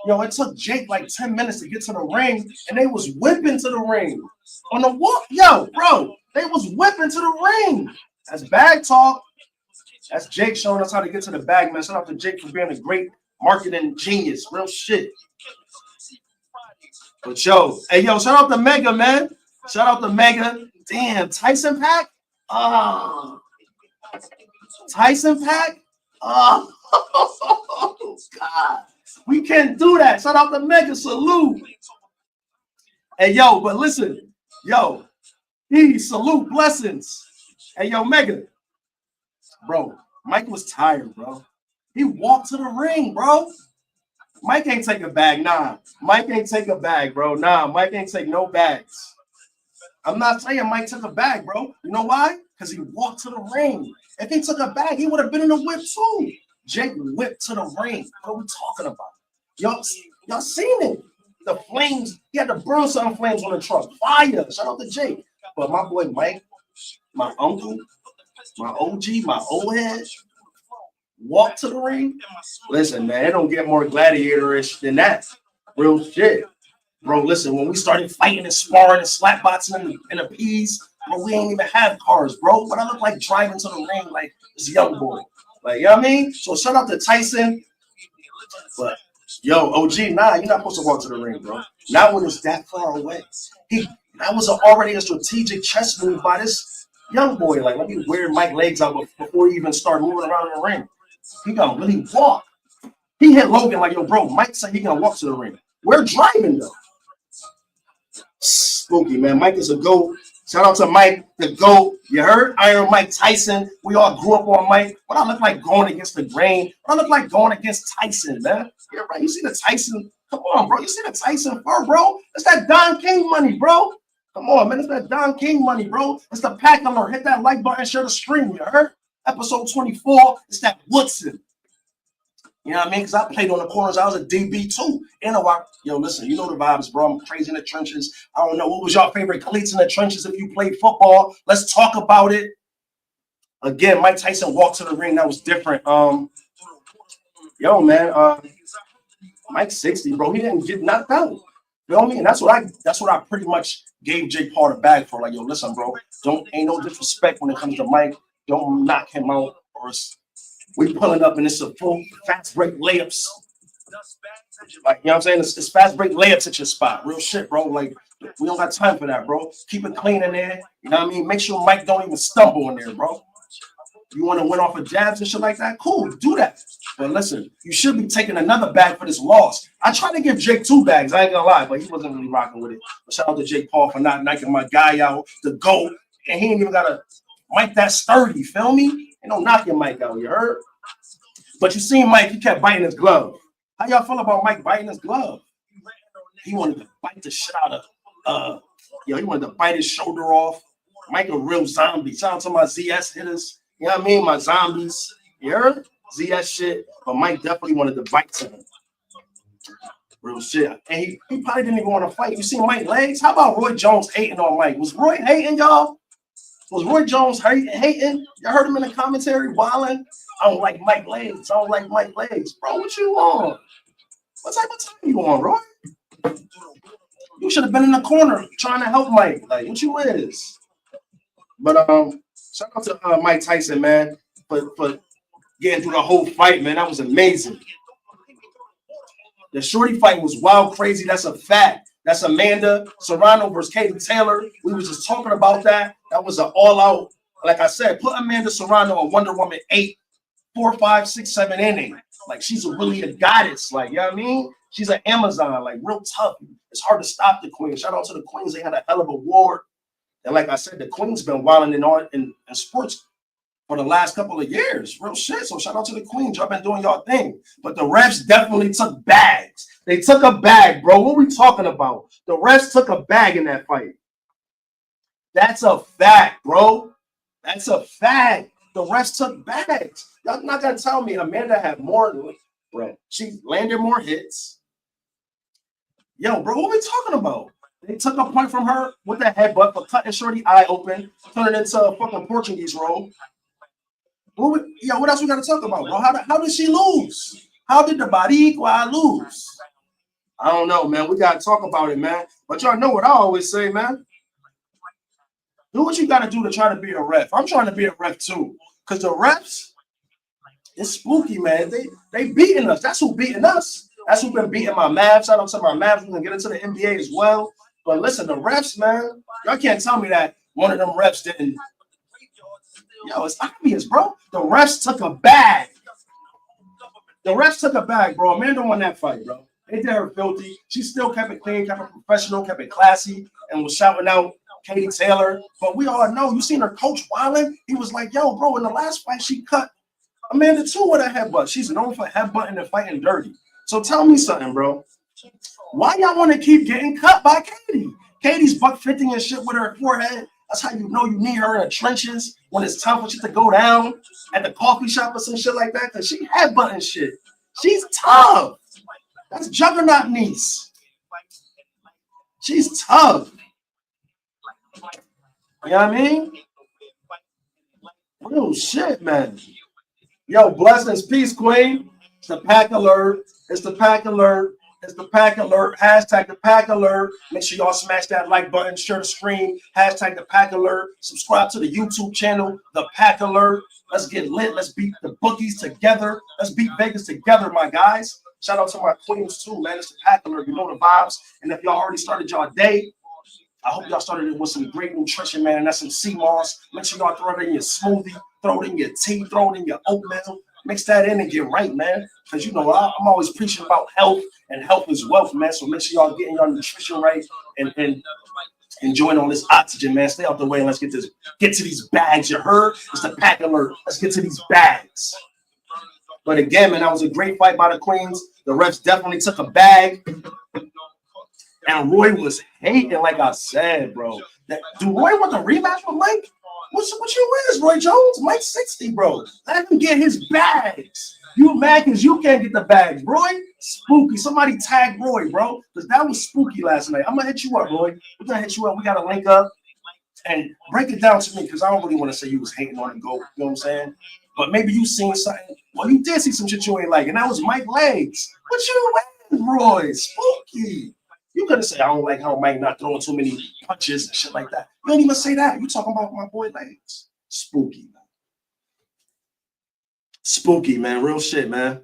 Yo, it took Jake like 10 minutes to get to the ring, and they was whipping to the ring. On the walk, yo, bro, they was whipping to the ring. That's bag talk. That's Jake showing us how to get to the bag, man. Shout out to Jake for being a great marketing genius. Real shit. But yo, hey, yo, shout out to Mega, man. Shout out to Mega. Damn, Tyson pack? Oh. Tyson pack? Oh, God. We can't do that. Shout out to Mega. Salute. Hey, yo, but listen. Yo, salute. Blessings. Hey, yo, Mega. Bro, Mike was tired, bro. He walked to the ring, bro. Mike ain't take a bag. Nah, Mike ain't take a bag, bro. Nah, Mike ain't take no bags. I'm not saying Mike took a bag, bro. You know why? Because he walked to the ring. If he took a bag, he would have been in the whip too. Jake whipped to the ring. What are we talking about? Y'all seen it. The flames, he had the BurnSuttin flames on the truck. Fire. Shout out to Jake. But my boy Mike, my uncle, my OG, my old head, walk to the ring. Listen, man, it don't get more gladiatorish than that. Real shit. Bro, listen, when we started fighting and sparring and slap boxing in the P's, bro, we ain't even have cars, bro. But I look like driving to the ring like this young boy. Like, you know what I mean? So shout out to Tyson. But yo, OG, nah, you're not supposed to walk to the ring, bro. Not when it's that far away. That was already a strategic chess move by this young boy. Like, let me wear Mike's legs out before he even start moving around in the ring. He gonna really walk. He hit Logan like, yo, bro, Mike said he gonna walk to the ring. We're driving, though. Spooky, man. Mike is a GOAT. Shout out to Mike, the GOAT. You heard? Iron Mike Tyson. We all grew up on Mike. What I look like going against the grain? What I look like going against Tyson, man? Yeah, right. You see the Tyson? Come on, bro. You see the Tyson fur, bro? It's that Don King money, bro. Come on, man. It's that Don King money, bro. It's the pack alert. Hit that like button, share the stream. You heard? Episode 24. It's that Woodson. You know what I mean? Because I played on the corners. I was a DB too. Yo, listen, you know the vibes, bro. I'm crazy in the trenches. I don't know. What was your favorite cleats in the trenches if you played football? Let's talk about it. Again, Mike Tyson walked to the ring. That was different. Yo, man, Mike's 60, bro. He didn't get knocked out. You know what I mean? And that's what I pretty much gave Jake Paul the bag for. Like, yo, listen, bro. Ain't no disrespect when it comes to Mike. Don't knock him out or we pulling up and it's a full fast break layups. Like, you know what I'm saying? It's fast break layups at your spot. Real shit, bro. Like, we don't got time for that, bro. Keep it clean in there. You know what I mean? Make sure Mike don't even stumble in there, bro. You want to win off of jabs and shit like that? Cool, do that. But listen, you should be taking another bag for this loss. I tried to give Jake 2 bags. I ain't gonna lie, but he wasn't really rocking with it. But shout out to Jake Paul for not knocking my guy out, the GOAT. And he ain't even got a Mike that sturdy, feel me? Ain't no knocking Mike out, you heard? But you seen Mike, he kept biting his glove. How y'all feel about Mike biting his glove? He wanted to bite the shit out of, he wanted to bite his shoulder off. Mike a real zombie. Shout out to my ZS hitters. You know what I mean? My zombies. You heard? ZS shit. But Mike definitely wanted to bite to him. Real shit. And he probably didn't even want to fight. You see Mike's legs? How about Roy Jones hating on Mike? Was Roy hating, y'all? Was Roy Jones hating? Y'all heard him in the commentary wilding? I don't like Mike's legs. I don't like Mike's legs. Bro, what you on? What type of time you on, Roy? You should have been in the corner trying to help Mike. Like, what you is? But shout out to Mike Tyson, man, for getting through the whole fight, man. That was amazing. The shorty fight was wild, crazy. That's a fact. That's Amanda Serrano versus Katie Taylor. We was just talking about that. That was an all-out, like I said, put Amanda Serrano on Wonder Woman 8, 4, 5, 6, 7 inning. Like, she's really a goddess. Like, you know what I mean? She's an Amazon, like, real tough. It's hard to stop the Queen. Shout out to the Queens. They had a hell of a war. And like I said, the Queen's been wilding in sports for the last couple of years. Real shit. So shout out to the Queens. Y'all been doing y'all thing. But the refs definitely took bags. They took a bag, bro. What are we talking about? The refs took a bag in that fight. That's a fact, bro. That's a fact. The refs took bags. Y'all not going to tell me Amanda had more, bro. She landed more hits. Yo, bro, what we talking about? They took a point from her with that headbutt for cutting Shorty eye open, turning it into a fucking Portuguese roll. What else we got to talk about, bro? How did she lose? How did the Boricua lose? I don't know, man. We got to talk about it, man. But y'all know what I always say, man. Do what you got to do to try to be a ref. I'm trying to be a ref, too. Because the refs, it's spooky, man. They beating us. That's who beating us. That's who been beating my Mavs. Shout out to my Mavs. We're going to get into the NBA as well. But listen, the refs, man, y'all can't tell me that one of them refs didn't. Yo, it's obvious, bro. The refs took a bag. The refs took a bag, bro. Amanda won that fight, bro. They did her filthy. She still kept it clean, kept it professional, kept it classy, and was shouting out Katie Taylor. But we all know, you seen her coach wilding. He was like, yo, bro, in the last fight, she cut Amanda too with a headbutt. She's known for headbutting and fighting dirty. So tell me something, bro. Why y'all want to keep getting cut by Katie? Katie's $150 and shit with her forehead. That's how you know you need her in the trenches when it's time for shit to go down at the coffee shop or some shit like that. Because she headbutting shit. She's tough. That's Juggernaut niece. She's tough. You know what I mean? Real shit, man. Yo, blessings, peace, queen. It's the pack alert. It's the pack alert. It's the pack alert. Hashtag the pack alert. Make sure y'all smash that like button, share the screen. Hashtag the pack alert. Subscribe to the YouTube channel, the pack alert. Let's get lit. Let's beat the bookies together. Let's beat Vegas together, my guys. Shout out to my queens too, man. It's the pack alert. You know the vibes. And if y'all already started y'all day, I hope y'all started it with some great nutrition, man. And that's some sea moss. Make sure y'all throw it in your smoothie, throw it in your tea, throw it in your oatmeal. Mix that in and get right, man. Because, you know, I'm always preaching about health, and health is wealth, man. So make sure y'all getting your nutrition right and enjoying all this oxygen, man. Stay out the way and let's get to these bags. You heard? It's the pack alert. Let's get to these bags. But again, man, that was a great fight by the queens. The refs definitely took a bag. And Roy was hating, like I said, bro. Do Roy want the rematch with Mike? What you is, Roy Jones? Mike's 60, bro. Let him get his bags. You mad because you can't get the bags, Roy? Spooky. Somebody tag Roy, bro. Because that was spooky last night. I'm going to hit you up, Roy. We're going to hit you up. We got to link up and break it down to me because I don't really want to say you was hating on the GOAT. You know what I'm saying? But maybe you seen something. Well, you did see some shit you ain't like, and that was Mike Legs. What you in, Roy? Spooky. You could have said, I don't like how Mike not throwing too many punches and shit like that. You don't even say that. You talking about my boy Legs. Spooky, man. Spooky, man. Real shit, man.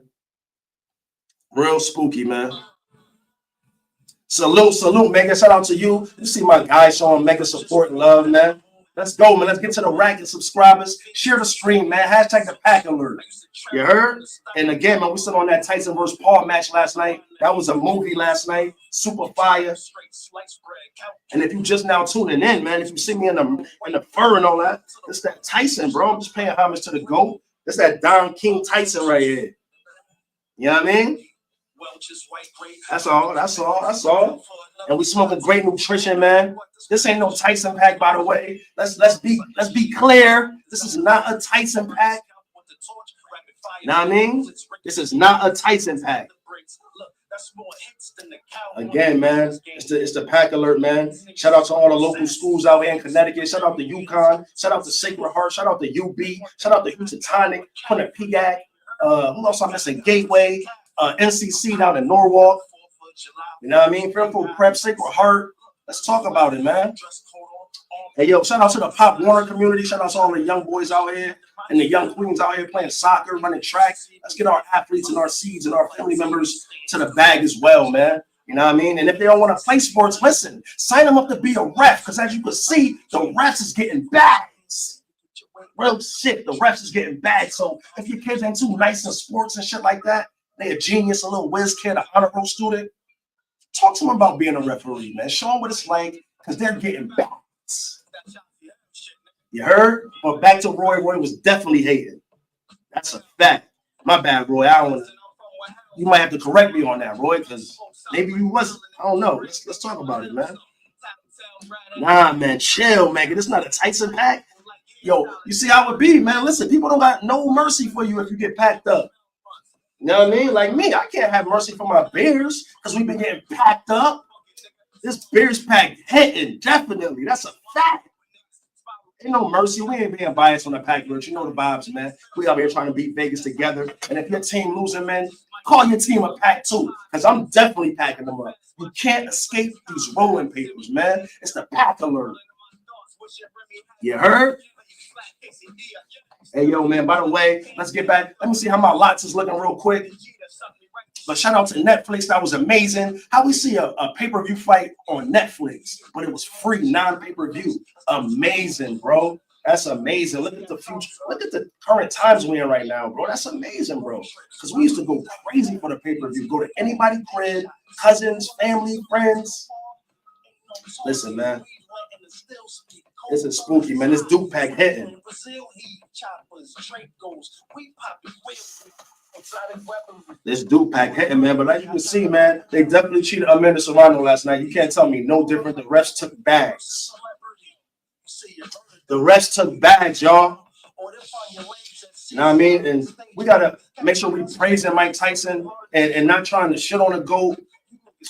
Real spooky, man. Salute, Mega. Shout out to you. You see my guy showing mega support and love, man. Let's go, man. Let's get to the rack of subscribers. Share the stream, man. Hashtag the pack alert. You heard? And again, man, we stood on that Tyson versus Paul match last night. That was a movie last night. Super fire. And if you just now tuning in, man, if you see me in the fur and all that, it's that Tyson, bro. I'm just paying homage to the GOAT. It's that Don King Tyson right here. You know what I mean? That's all. And we smoking great nutrition, man. This ain't no Tyson pack, by the way. Let's be clear. This is not a Tyson pack. Know what I mean? This is not a Tyson pack. Again, man, it's the pack alert, man. Shout out to all the local schools out here in Connecticut. Shout out to UConn. Shout out to Sacred Heart. Shout out to UB. Shout out to Housatonic, Quinnipiac. Who else I'm missing? Gateway, NCC down in Norwalk. You know what I mean? Fairfield Prep, Sacred Heart. Let's talk about it, man. Hey, yo, shout out to the Pop Warner community. Shout out to all the young boys out here and the young queens out here playing soccer, running track. Let's get our athletes and our seeds and our family members to the bag as well, man. You know what I mean? And if they don't want to play sports, listen, sign them up to be a ref. Because as you can see, the refs is getting bags. Real shit, the refs is getting bags. So if your kids ain't too nice in sports and shit like that, they a genius, a little whiz kid, a honor roll student, talk to them about being a referee, man. Show them what it's like because they're getting bags. You heard? But back to Roy. Roy was definitely hating. That's a fact. My bad, Roy. You might have to correct me on that, Roy, because maybe you wasn't. I don't know. Let's talk about it, man. Nah, man. Chill, man. It's not a Tyson pack. Yo, you see how it be, man. Listen, people don't got no mercy for you if you get packed up. You know what I mean? Like me, I can't have mercy for my bears because we've been getting packed up. This Bears pack hitting, definitely. That's a fact. Ain't no mercy. We ain't being biased on the pack, but you know the vibes, man. We out here trying to beat Vegas together. And if your team losing, man, call your team a pack too, because I'm definitely packing them up. You can't escape these rolling papers, man. It's the pack alert. You heard? Hey, yo, man, by the way, let's get back. Let me see how my lots is looking real quick. But shout out to Netflix. That was amazing. How we see a pay-per-view fight on Netflix, but it was free, non-pay-per-view. Amazing, bro. That's amazing. Look at the future. Look at the current times we're in right now, bro. That's amazing, bro. Because we used to go crazy for the pay-per-view. Go to anybody's crib, cousins, family, friends. Listen, man. This is spooky, man. This Duke pack hitting. This Duke pack hitting, man. But as you can see, man, they definitely cheated Amanda Serrano last night. You can't tell me no different. The refs took bags. The refs took bags, y'all. You know what I mean? And we got to make sure we praising Mike Tyson and not trying to shit on the GOAT.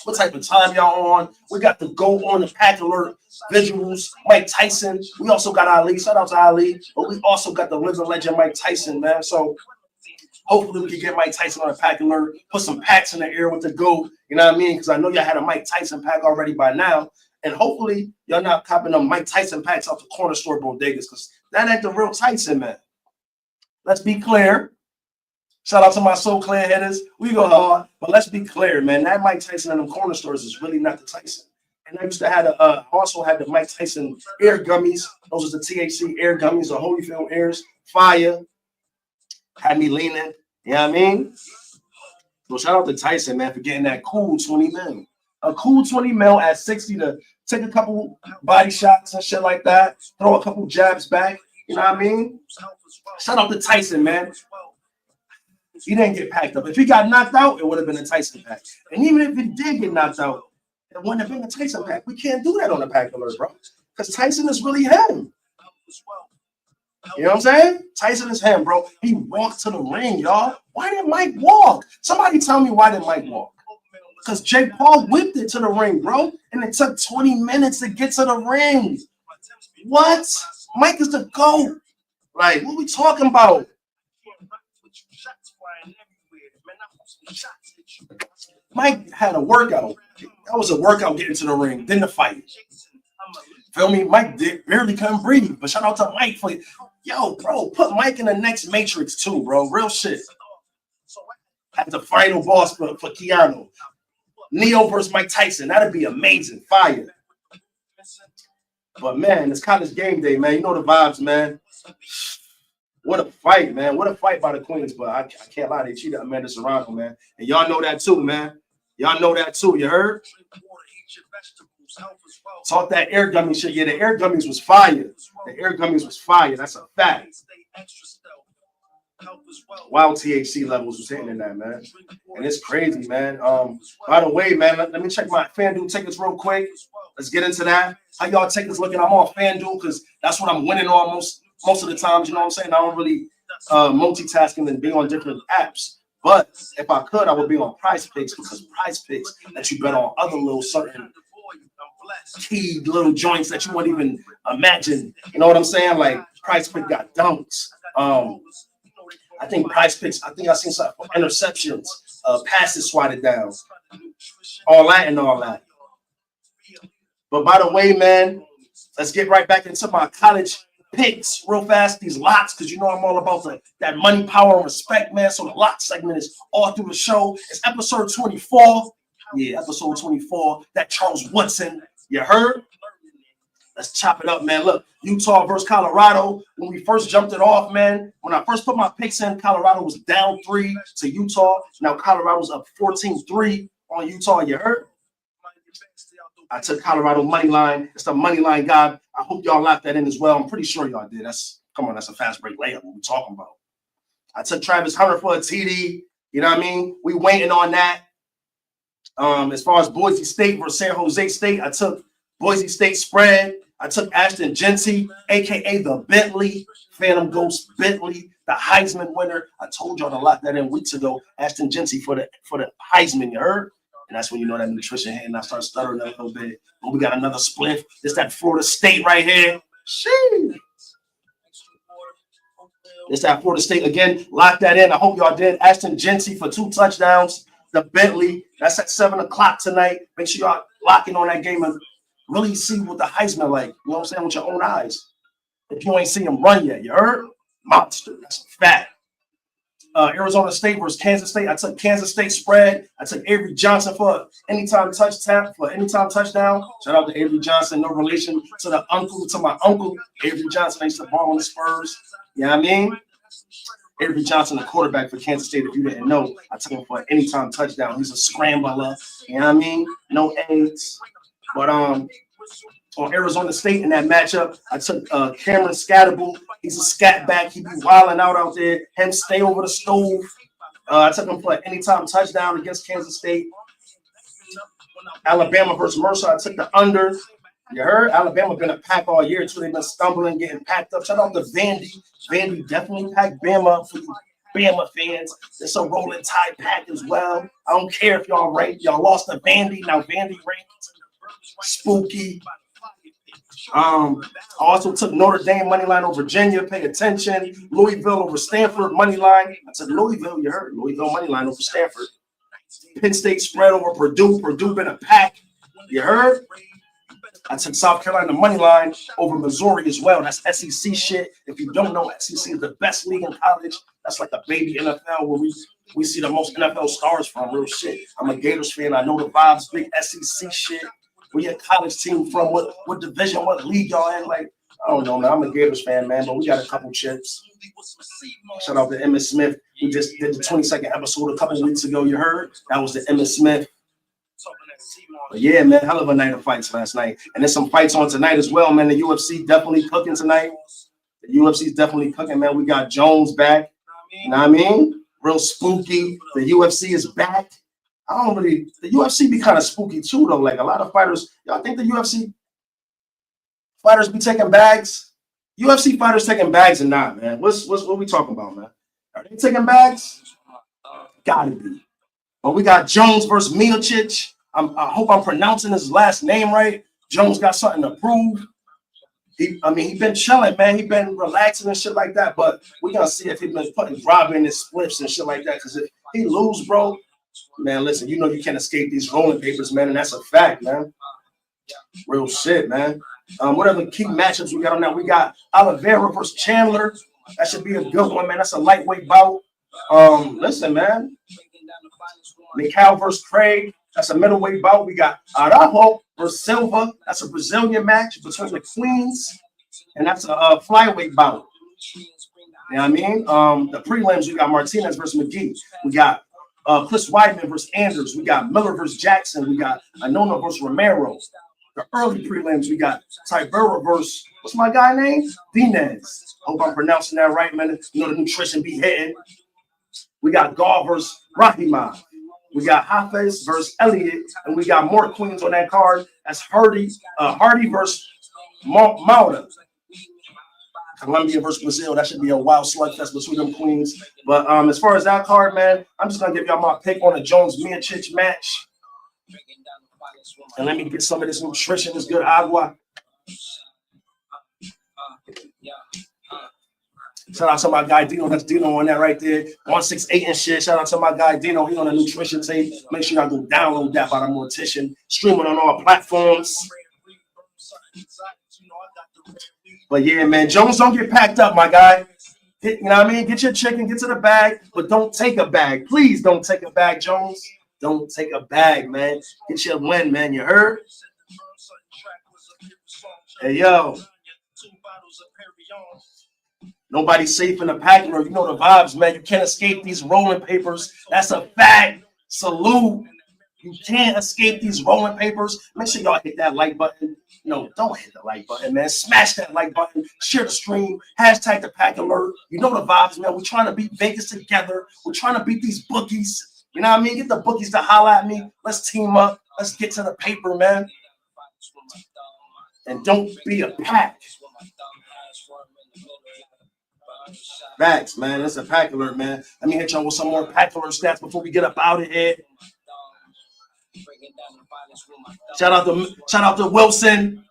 What type of time y'all on? We got the GOAT on the pack alert visuals. Mike Tyson. We also got Ali. Shout out to Ali. But we also got the living legend Mike Tyson, man. So hopefully we can get Mike Tyson on a pack alert. Put some packs in the air with the GOAT. You know what I mean? Because I know y'all had a Mike Tyson pack already by now. And hopefully y'all not copping them Mike Tyson packs out the corner store bodegas, because that ain't the real Tyson, man. Let's be clear. Shout out to my so clear headers. We go hard, but let's be clear, man. That Mike Tyson in them corner stores is really not the Tyson. And I used to have also had the Mike Tyson air gummies. Those are the THC air gummies, the Holyfield airs. Fire. Had me leaning. You know what I mean? So shout out to Tyson, man, for getting that cool 20 mil. A cool 20 mil at 60 to take a couple body shots and shit like that. Throw a couple jabs back. You know what I mean? Shout out to Tyson, man. He didn't get packed up. If he got knocked out, it would have been a Tyson pack. And even if he did get knocked out, it wouldn't have been a Tyson pack. We can't do that on the pack alert, bro. Because Tyson is really him. You know what I'm saying? Tyson is him, bro. He walked to the ring, y'all. Why did Mike walk? Somebody tell me why did Mike walk? Because Jake Paul whipped it to the ring, bro. And it took 20 minutes to get to the ring. What? Mike is the GOAT. Like, what we talking about? Mike had a workout. That was a workout getting to the ring, then the fight. Feel me? Mike barely couldn't breathe. But shout out to Mike for, yo, bro, put Mike in the next Matrix too, bro. Real shit. At the final boss for Keanu. Neo versus Mike Tyson. That'd be amazing. Fire. But man, it's college game day, man. You know the vibes, man. What a fight, man. What a fight by the Queens. But I can't lie, they cheated Amanda Serrano, man. And y'all know that too, man. Y'all know that too. You heard? Talk that air gummy shit. Yeah, the air gummies was fire. The air gummies was fire. That's a fact. Wild THC levels was hitting in that, man. And it's crazy, man. By the way, man, let me check my FanDuel tickets real quick. Let's get into that. How y'all tickets looking? I'm on FanDuel because that's what I'm winning on most of the times. You know what I'm saying? I don't really multitasking and be on different apps. But if I could, I would be on Prize Picks, because Prize Picks let you bet on other little certain key little joints that you wouldn't even imagine. You know what I'm saying? Like Prize Pick got dunks. I think Prize Picks, I seen something for interceptions, passes swatted down, all that and all that. But by the way, man, let's get right back into my college picks real fast, these lots, because you know I'm all about that money, power, and respect, man. So the lot segment is all through the show. It's episode 24. Yeah, episode 24. That Charles Woodson. You heard? Let's chop it up, man. Look, Utah versus Colorado. When we first jumped it off, man, when I first put my picks in, Colorado was down 3 to Utah. Now Colorado's up 14-3 on Utah. You heard? I took Colorado money line. It's the money line guy. I hope y'all locked that in as well. I'm pretty sure y'all did. That's a fast break layup. What we talking about? I took Travis Hunter for a TD. You know what I mean? We waiting on that. As far as Boise State versus San Jose State, I took Boise State spread. I took Ashton Genty, aka the Bentley, Phantom Ghost Bentley, the Heisman winner. I told y'all to lock that in weeks ago. Ashton Genty for the Heisman. You heard? And that's when you know that nutrition hit and I start stuttering a little bit. But we got another spliff. It's that Florida State right here. Sheesh. It's that Florida State again. Lock that in. I hope y'all did. Ashton Genty for 2 touchdowns. The Bentley. That's at 7 o'clock tonight. Make sure y'all locking on that game and really see what the Heisman like. You know what I'm saying? With your own eyes. If you ain't seen him run yet, you heard? Monster. That's a fact. Arizona State versus Kansas State. I took Kansas State spread. I took Avery Johnson for anytime touchdown. Shout out to Avery Johnson. No relation to my uncle, Avery Johnson. I used to ball on the Spurs. You know what I mean? Avery Johnson, the quarterback for Kansas State. If you didn't know, I took him for anytime touchdown. He's a scrambler. You know what I mean? No AIDS. But on Arizona State in that matchup, I took Cameron Scatterbull. He's a scat back. He be wilding out there. Him stay over the stove. I took him for anytime touchdown against Kansas State. Alabama versus Mercer. I took the under. You heard? Alabama been a pack all year too. They've been stumbling, getting packed up. Shout out to Vandy. Vandy definitely packed Bama up for you Bama fans. It's a rolling tide pack as well. I don't care if y'all ranked. Y'all lost to Vandy. Now Vandy ranked. Spooky. I also took Notre Dame money line over Virginia. Pay attention. Louisville over Stanford money line. I took Louisville. You heard Louisville money line over Stanford. Penn State spread over Purdue. Purdue been a pack. You heard? I took South Carolina money line over Missouri as well. That's SEC shit. If you don't know, SEC is the best league in college. That's like a baby NFL where we see the most NFL stars from. Real shit. I'm a Gators fan. I know the vibes. Big SEC shit. Where your college team from? What division? What league y'all in? Like, I don't know, man. I'm a Gators fan, man, but we got a couple chips. Shout out to Emmitt Smith. We just did the 22nd episode a couple weeks ago. You heard? That was the Emmitt Smith. But yeah, man, hell of a night of fights last night. And there's some fights on tonight as well, man. The UFC definitely cooking tonight. The UFC's definitely cooking, man. We got Jones back. You know what I mean? Real spooky. The UFC is back. The UFC be kind of spooky too, though. Like a lot of fighters, y'all think the UFC fighters be taking bags? UFC fighters taking bags or not, man? What we talking about, man? Are they taking bags? Gotta be. But we got Jones versus Miocic. I hope I'm pronouncing his last name right. Jones got something to prove. He been chilling, man. He been relaxing and shit like that. But we gonna see if he been robbing his spliffs and shit like that. Because if he lose, bro, man, listen, you know you can't escape these rolling papers, man, and that's a fact, man. Real shit, man. What other key matchups we got on that? We got Oliveira versus Chandler. That should be a good one, man. That's a lightweight bout. Listen, man. Mikal versus Craig. That's a middleweight bout. We got Araujo versus Silva. That's a Brazilian match between the Queens, and that's a flyweight bout. You know what I mean? The prelims, we got Martinez versus McGee. We got Chris Weidman versus Anders. We got Miller versus Jackson. We got Anona versus Romero. The early prelims, we got Tybura versus, what's my guy name? Dinez. Hope I'm pronouncing that right, man. You know the nutrition be hitting. We got Gall versus Rahimov. We got Hafez versus Elliott. And we got more queens on that card. That's Hardy versus Mauda. Colombia versus Brazil. That should be a wild slugfest between them queens. But as far as that card, man, I'm just gonna give y'all my pick on the Jones Miocic match. And let me get some of this nutrition, this good agua. Shout out to my guy Dino. That's Dino on that right there. 168 and shit. Shout out to my guy Dino. He on the nutrition tape. Make sure y'all go download that by the Mortician. Streaming on all platforms. But yeah, man, Jones, don't get packed up, my guy. You know what I mean? Get your chicken, get to the bag, but don't take a bag. Please don't take a bag, Jones. Don't take a bag, man. Get your win, man. You heard? Hey, yo. Nobody's safe in the packing room. You know the vibes, man. You can't escape these rolling papers. That's a fact. Salute. You can't escape these rolling papers. Make sure y'all hit that like button. No, don't hit the like button, man. Smash that like button. Share the stream. Hashtag the pack alert. You know the vibes, man. We're trying to beat Vegas together. We're trying to beat these bookies. You know what I mean? Get the bookies to holler at me. Let's team up. Let's get to the paper, man. And don't be a pack. Facts, man. It's a pack alert, man. Let me hit y'all with some more pack alert stats before we get up out of here. Shout out to Wilson.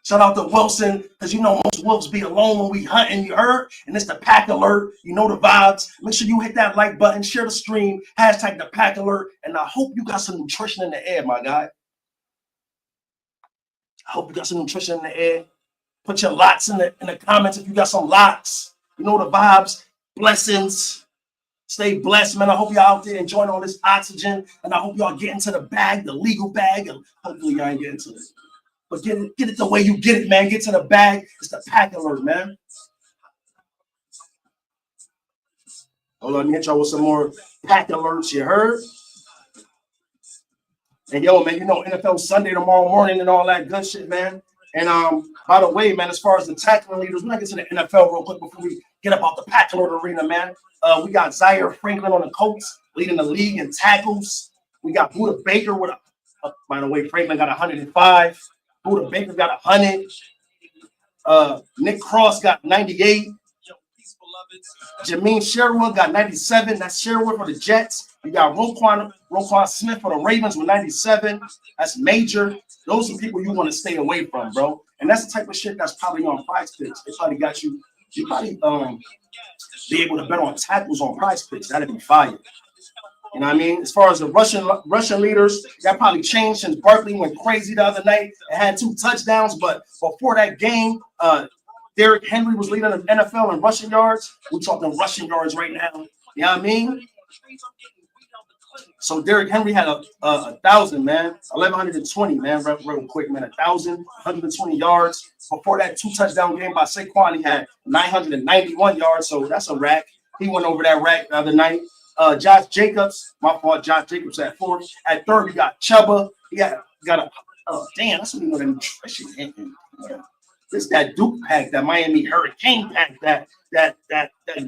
Shout out to Wilson, because you know most wolves be alone when we hunting, you heard? And it's the pack alert. You know the vibes. Make sure you hit that like button, share the stream, hashtag the pack alert. And I hope you got some nutrition in the air, my guy. I hope you got some nutrition in the air. Put your lots in the comments if you got some lots. You know the vibes. Blessings. Stay blessed, man. I hope y'all out there enjoying all this oxygen. And I hope y'all get into the bag, the legal bag. And hopefully y'all ain't getting to it. But get it the way you get it, man. Get to the bag. It's the pack alert, man. Hold on, let me hit y'all with some more pack alerts, you heard? And yo, man, you know NFL Sunday tomorrow morning and all that good shit, man. And by the way, man, as far as the tackling leaders, we're gonna get to the NFL real quick before we get about the pack alert arena, man. We got Zaire Franklin on the Colts leading the league in tackles. We got Buda Baker with by the way, Franklin got 105. Buda Baker got 100. Nick Cross got 98. Jameer Sherwood got 97. That's Sherwood for the Jets. You got Roquan Smith for the Ravens with 97. That's major. Those are people you want to stay away from, bro. And that's the type of shit that's probably on Prize Picks. They probably got you. You probably be able to bet on tackles on Prize Picks. That'd be fire. You know what I mean? As far as the Russian leaders, that probably changed since Barkley went crazy the other night and had 2 touchdowns. But before that game, Derrick Henry was leading the NFL in rushing yards. We're talking rushing yards right now. You know what I mean? So Derrick Henry had a 1,000, man. 1,120, man. Real quick, man. 1,120 yards. Before that 2 touchdown game by Saquon, he had 991 yards. So that's a rack. He went over that rack the other night. Josh Jacobs, my fault. Josh Jacobs at 4th. At 3rd, we got Chuba. He got a damn. That's what you know that nutrition. Yeah. This that Duke pack, that Miami Hurricane pack, that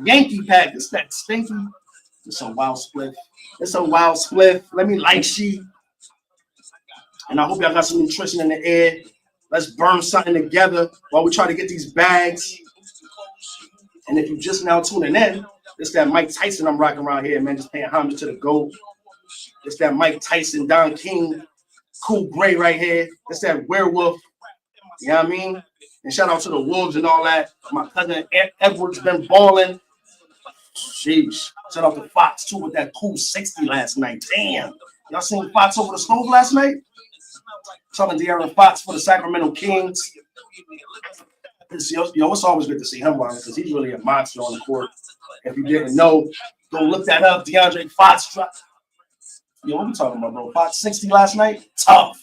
Yankee pack. It's that stinky. It's a wild split. It's a wild split. Let me like she. And I hope y'all got some nutrition in the air. Let's burn something together while we try to get these bags. And if you just now tuning in, it's that Mike Tyson I'm rocking around here, man. Just paying homage to the GOAT. It's that Mike Tyson, Don King, Cool Gray right here. It's that werewolf. You know what I mean? And shout out to the Wolves and all that. My cousin Edward's been balling. Sheesh. Shout out to Fox, too, with that cool 60 last night. Damn. Y'all seen Fox over the stove last night? Talking to De'Aaron Fox for the Sacramento Kings. It's always good to see him, because he's really a monster on the court. If you didn't know, go look that up. DeAndre Fox dropped. Yo, what are we talking about, bro? Fox 60 last night? Tough.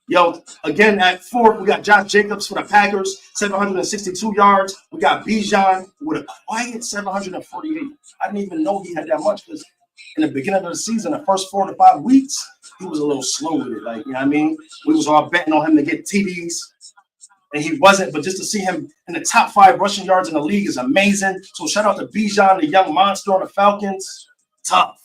Yo, again, at 4th, we got Josh Jacobs for the Packers, 762 yards. We got Bijan with a quiet 748. I didn't even know he had that much, because in the beginning of the season, the first 4 to 5 weeks, he was a little slow with it. Like, you know what I mean? We was all betting on him to get TDs. And he wasn't, but just to see him in the top 5 rushing yards in the league is amazing. So shout out to Bijan, the young monster on the Falcons. Tough.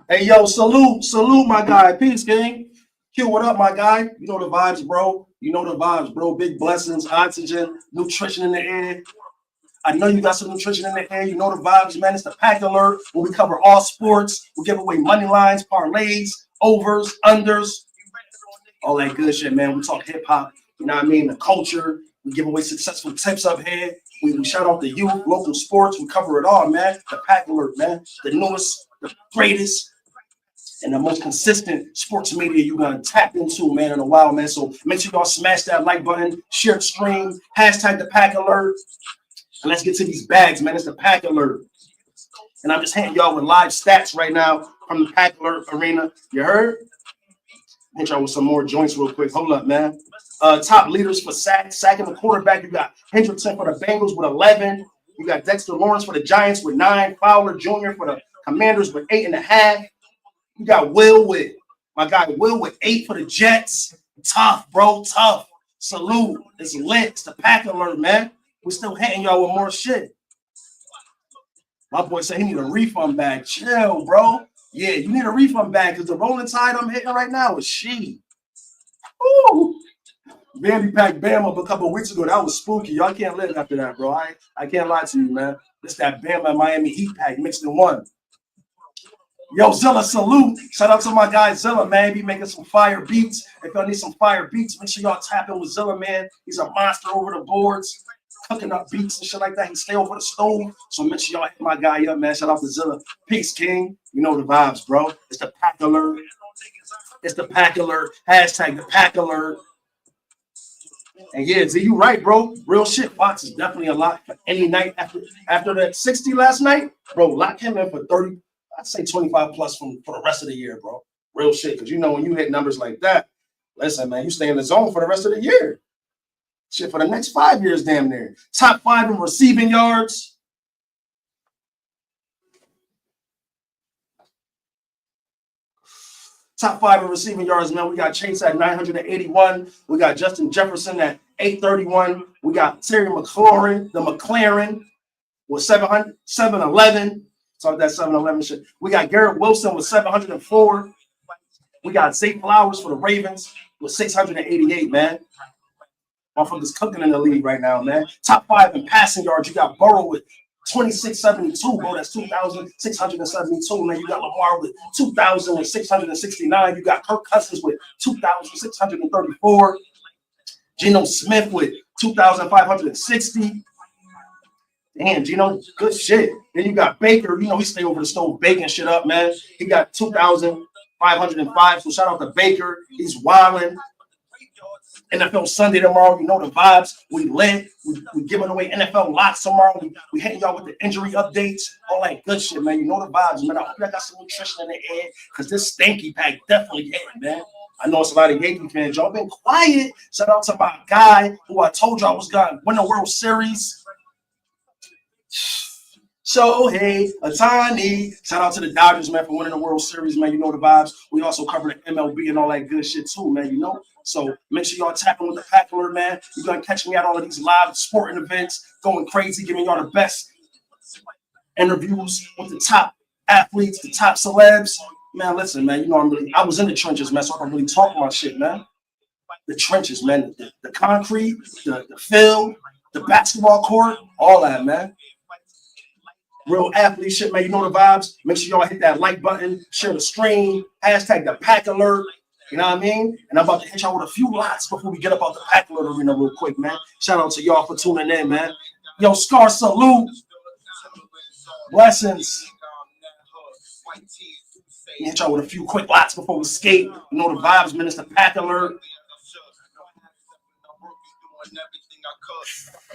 Hey, yo, salute, my guy. Peace, gang. Q, what up, my guy? You know the vibes, bro. Big blessings, oxygen, nutrition in the air. I know you got some nutrition in the air. You know the vibes, man. It's the pack alert where we cover all sports. We give away money lines, parlays, overs, unders, all that good shit, man. We talk hip hop, you know what I mean? The culture. We give away successful tips up here. We shout out the youth, local sports. We cover it all, man. The pack alert, man. The newest, the greatest, and the most consistent sports media you're going to tap into, man, in a while, man. So make sure y'all smash that like button, share the stream, hashtag the pack alert. And let's get to these bags, man. It's the pack alert. And I'm just hitting y'all with live stats right now from the pack alert arena. You heard? Hit y'all with some more joints real quick. Hold up, man. Top leaders for sacking the quarterback. You got Hendrickson for the Bengals with 11. You got Dexter Lawrence for the Giants with 9. Fowler Jr. for the Commanders with 8.5. You got my guy Will with 8 for the Jets. Tough, bro. Tough. Salute. It's lit. It's the pack alert, man. We're still hitting y'all with more shit. My boy said he need a refund bag. Chill, bro. Yeah, you need a refund bag because the rolling tide I'm hitting right now is she. Ooh. Vandy packed Bam up a couple of weeks ago. That was spooky. Y'all can't live after that, bro. I can't lie to you, man. It's that Bam and Miami Heat pack mixed in one. Yo, Zilla, salute. Shout out to my guy Zilla, man. Be making some fire beats. If y'all need some fire beats, make sure y'all tap in with Zilla, man. He's a monster over the boards, cooking up beats and shit like that. He stay over the stove. So make sure y'all hit my guy up, man. Shout out to Zilla. Peace, King. You know the vibes, bro. It's the pack alert. It's the pack alert. Hashtag the pack alert. And yeah, Z, you right, bro. Real shit. Fox is definitely a lot for any night after that 60 last night, bro. Lock him in for 30. I'd say 25 plus for the rest of the year, bro. Real shit. Because you know when you hit numbers like that, listen, man, you stay in the zone for the rest of the year. Shit, for the next 5 years, damn near. Top 5 in receiving yards. Top 5 in receiving yards, man. We got Chase at 981. We got Justin Jefferson at 831. We got Terry McLaurin, the McLaren, with 711. Talk that 711 shit. We got Garrett Wilson with 704. We got Zay Flowers for the Ravens with 688, man. Motherfuckers cooking in the league right now, man. Top 5 in passing yards. You got Burrow with 2672, bro. That's 2,672. Man, you got Lamar with 2,669. You got Kirk Cousins with 2,634. Geno Smith with 2,560. Damn, Geno, good shit. Then you got Baker. You know, he stay over the stove baking shit up, man. He got 2,505. So shout out to Baker. He's wilding. NFL Sunday tomorrow. You know the vibes. We lit. We giving away NFL lots tomorrow. We hitting y'all with the injury updates. All that good shit, man. You know the vibes, man. I hope y'all got some nutrition in the air because this stanky pack definitely hitting, man. I know it's a lot of Yankee fans. Y'all been quiet. Shout out to my guy who I told y'all was going to win the World Series. So, hey, Otani. Shout out to the Dodgers, man, for winning the World Series, man. You know the vibes. We also cover the MLB and all that good shit, too, man, you know. So, make sure y'all tapping with the pack alert, man. You're going to catch me at all of these live sporting events, going crazy, giving y'all the best interviews with the top athletes, the top celebs. Man, listen, man, you know I was in the trenches, man, so I can really talk my shit, man. The trenches, man, the concrete, the field, the basketball court, all that, man. Real athlete shit, man. You know the vibes. Make sure y'all hit that like button, share the stream, hashtag the pack alert. You know what I mean? And I'm about to hit y'all with a few lots before we get up out the pack alert arena real quick, man. Shout out to y'all for tuning in, man. Yo, Scar, salute. Blessings. Hit y'all with a few quick lots before we skate. You know the vibes, man. It's the pack alert.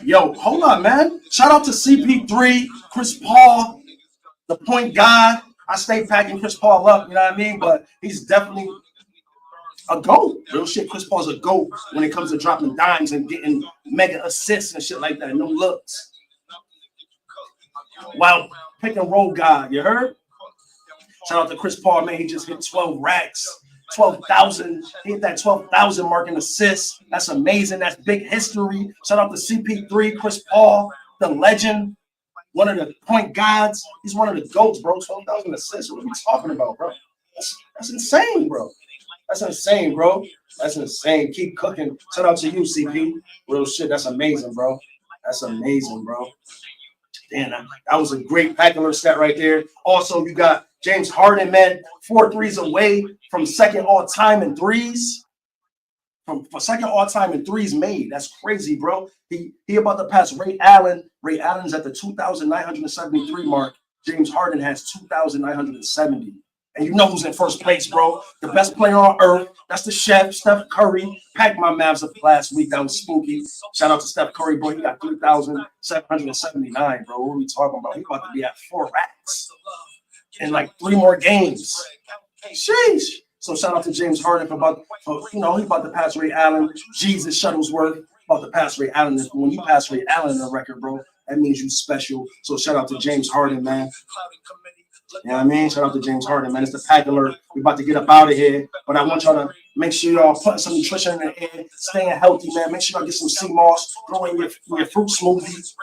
Yo, hold on, man. Shout out to CP3, Chris Paul, the point guy. I stay packing Chris Paul up, you know what I mean? But he's definitely a GOAT. Real shit, Chris Paul's a GOAT when it comes to dropping dimes and getting mega assists and shit like that. No looks. Wow, pick and roll guy, you heard? Shout out to Chris Paul, man. He just hit 12 racks. 12,000. He hit that 12,000 mark in assists. That's amazing. That's big history. Shout out to CP3, Chris Paul, the legend, one of the point guards. He's one of the GOATs, bro. 12,000 assists. What are we talking about, bro? That's insane, bro. That's insane, bro. That's insane. Keep cooking. Shout out to you, CP. Real shit. That's amazing, bro. That's amazing, bro. Damn, that was a great pack alert stat right there. Also, you got James Harden, man, 4 threes away from second all-time in threes. For second all-time in threes made. That's crazy, bro. He about to pass Ray Allen. Ray Allen's at the 2,973 mark. James Harden has 2,970. And you know who's in first place, bro. The best player on earth. That's the chef, Steph Curry. Packed my Mavs up last week. That was spooky. Shout out to Steph Curry, bro. He got 3,779, bro. What are we talking about? He about to be at 4 racks in like 3 more games. Sheesh. So shout out to James Harden for he's about to pass Ray Allen. Jesus Shuttlesworth about to pass Ray Allen. When you pass Ray Allen in the record, bro, that means you special. So shout out to James Harden, man. You know what I mean? Shout out to James Harden, man. It's the pack alert. We're about to get up out of here. But I want y'all to make sure y'all putting some nutrition in the air, staying healthy, man. Make sure y'all get some sea moss, throw in your fruit smoothie,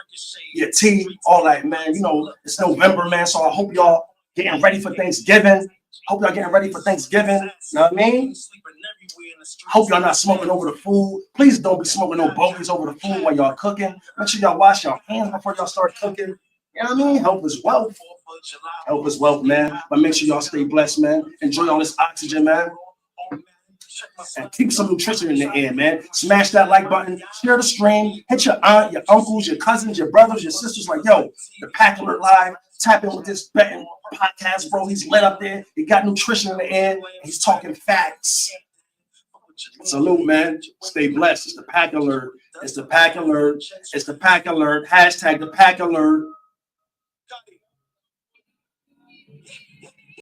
your tea, all that, man. You know, it's November, man. So I hope y'all getting ready for Thanksgiving. Hope y'all getting ready for Thanksgiving. You know what I mean? Hope y'all not smoking over the food. Please don't be smoking no bogeys over the food while y'all cooking. Make sure y'all wash your hands before y'all start cooking. You know what I mean? Health is wealth. Health is wealth, man. But make sure y'all stay blessed, man. Enjoy all this oxygen, man. And keep some nutrition in the air, man. Smash that like button. Share the stream. Hit your aunt, your uncles, your cousins, your brothers, your sisters. Like, yo, the Pack Alert Live. Tap in with this betting podcast, bro. He's lit up there. He got nutrition in the air. He's talking facts. Salute, man. Stay blessed. It's the Pack Alert. It's the Pack Alert. It's the Pack Alert. Hashtag the Pack Alert.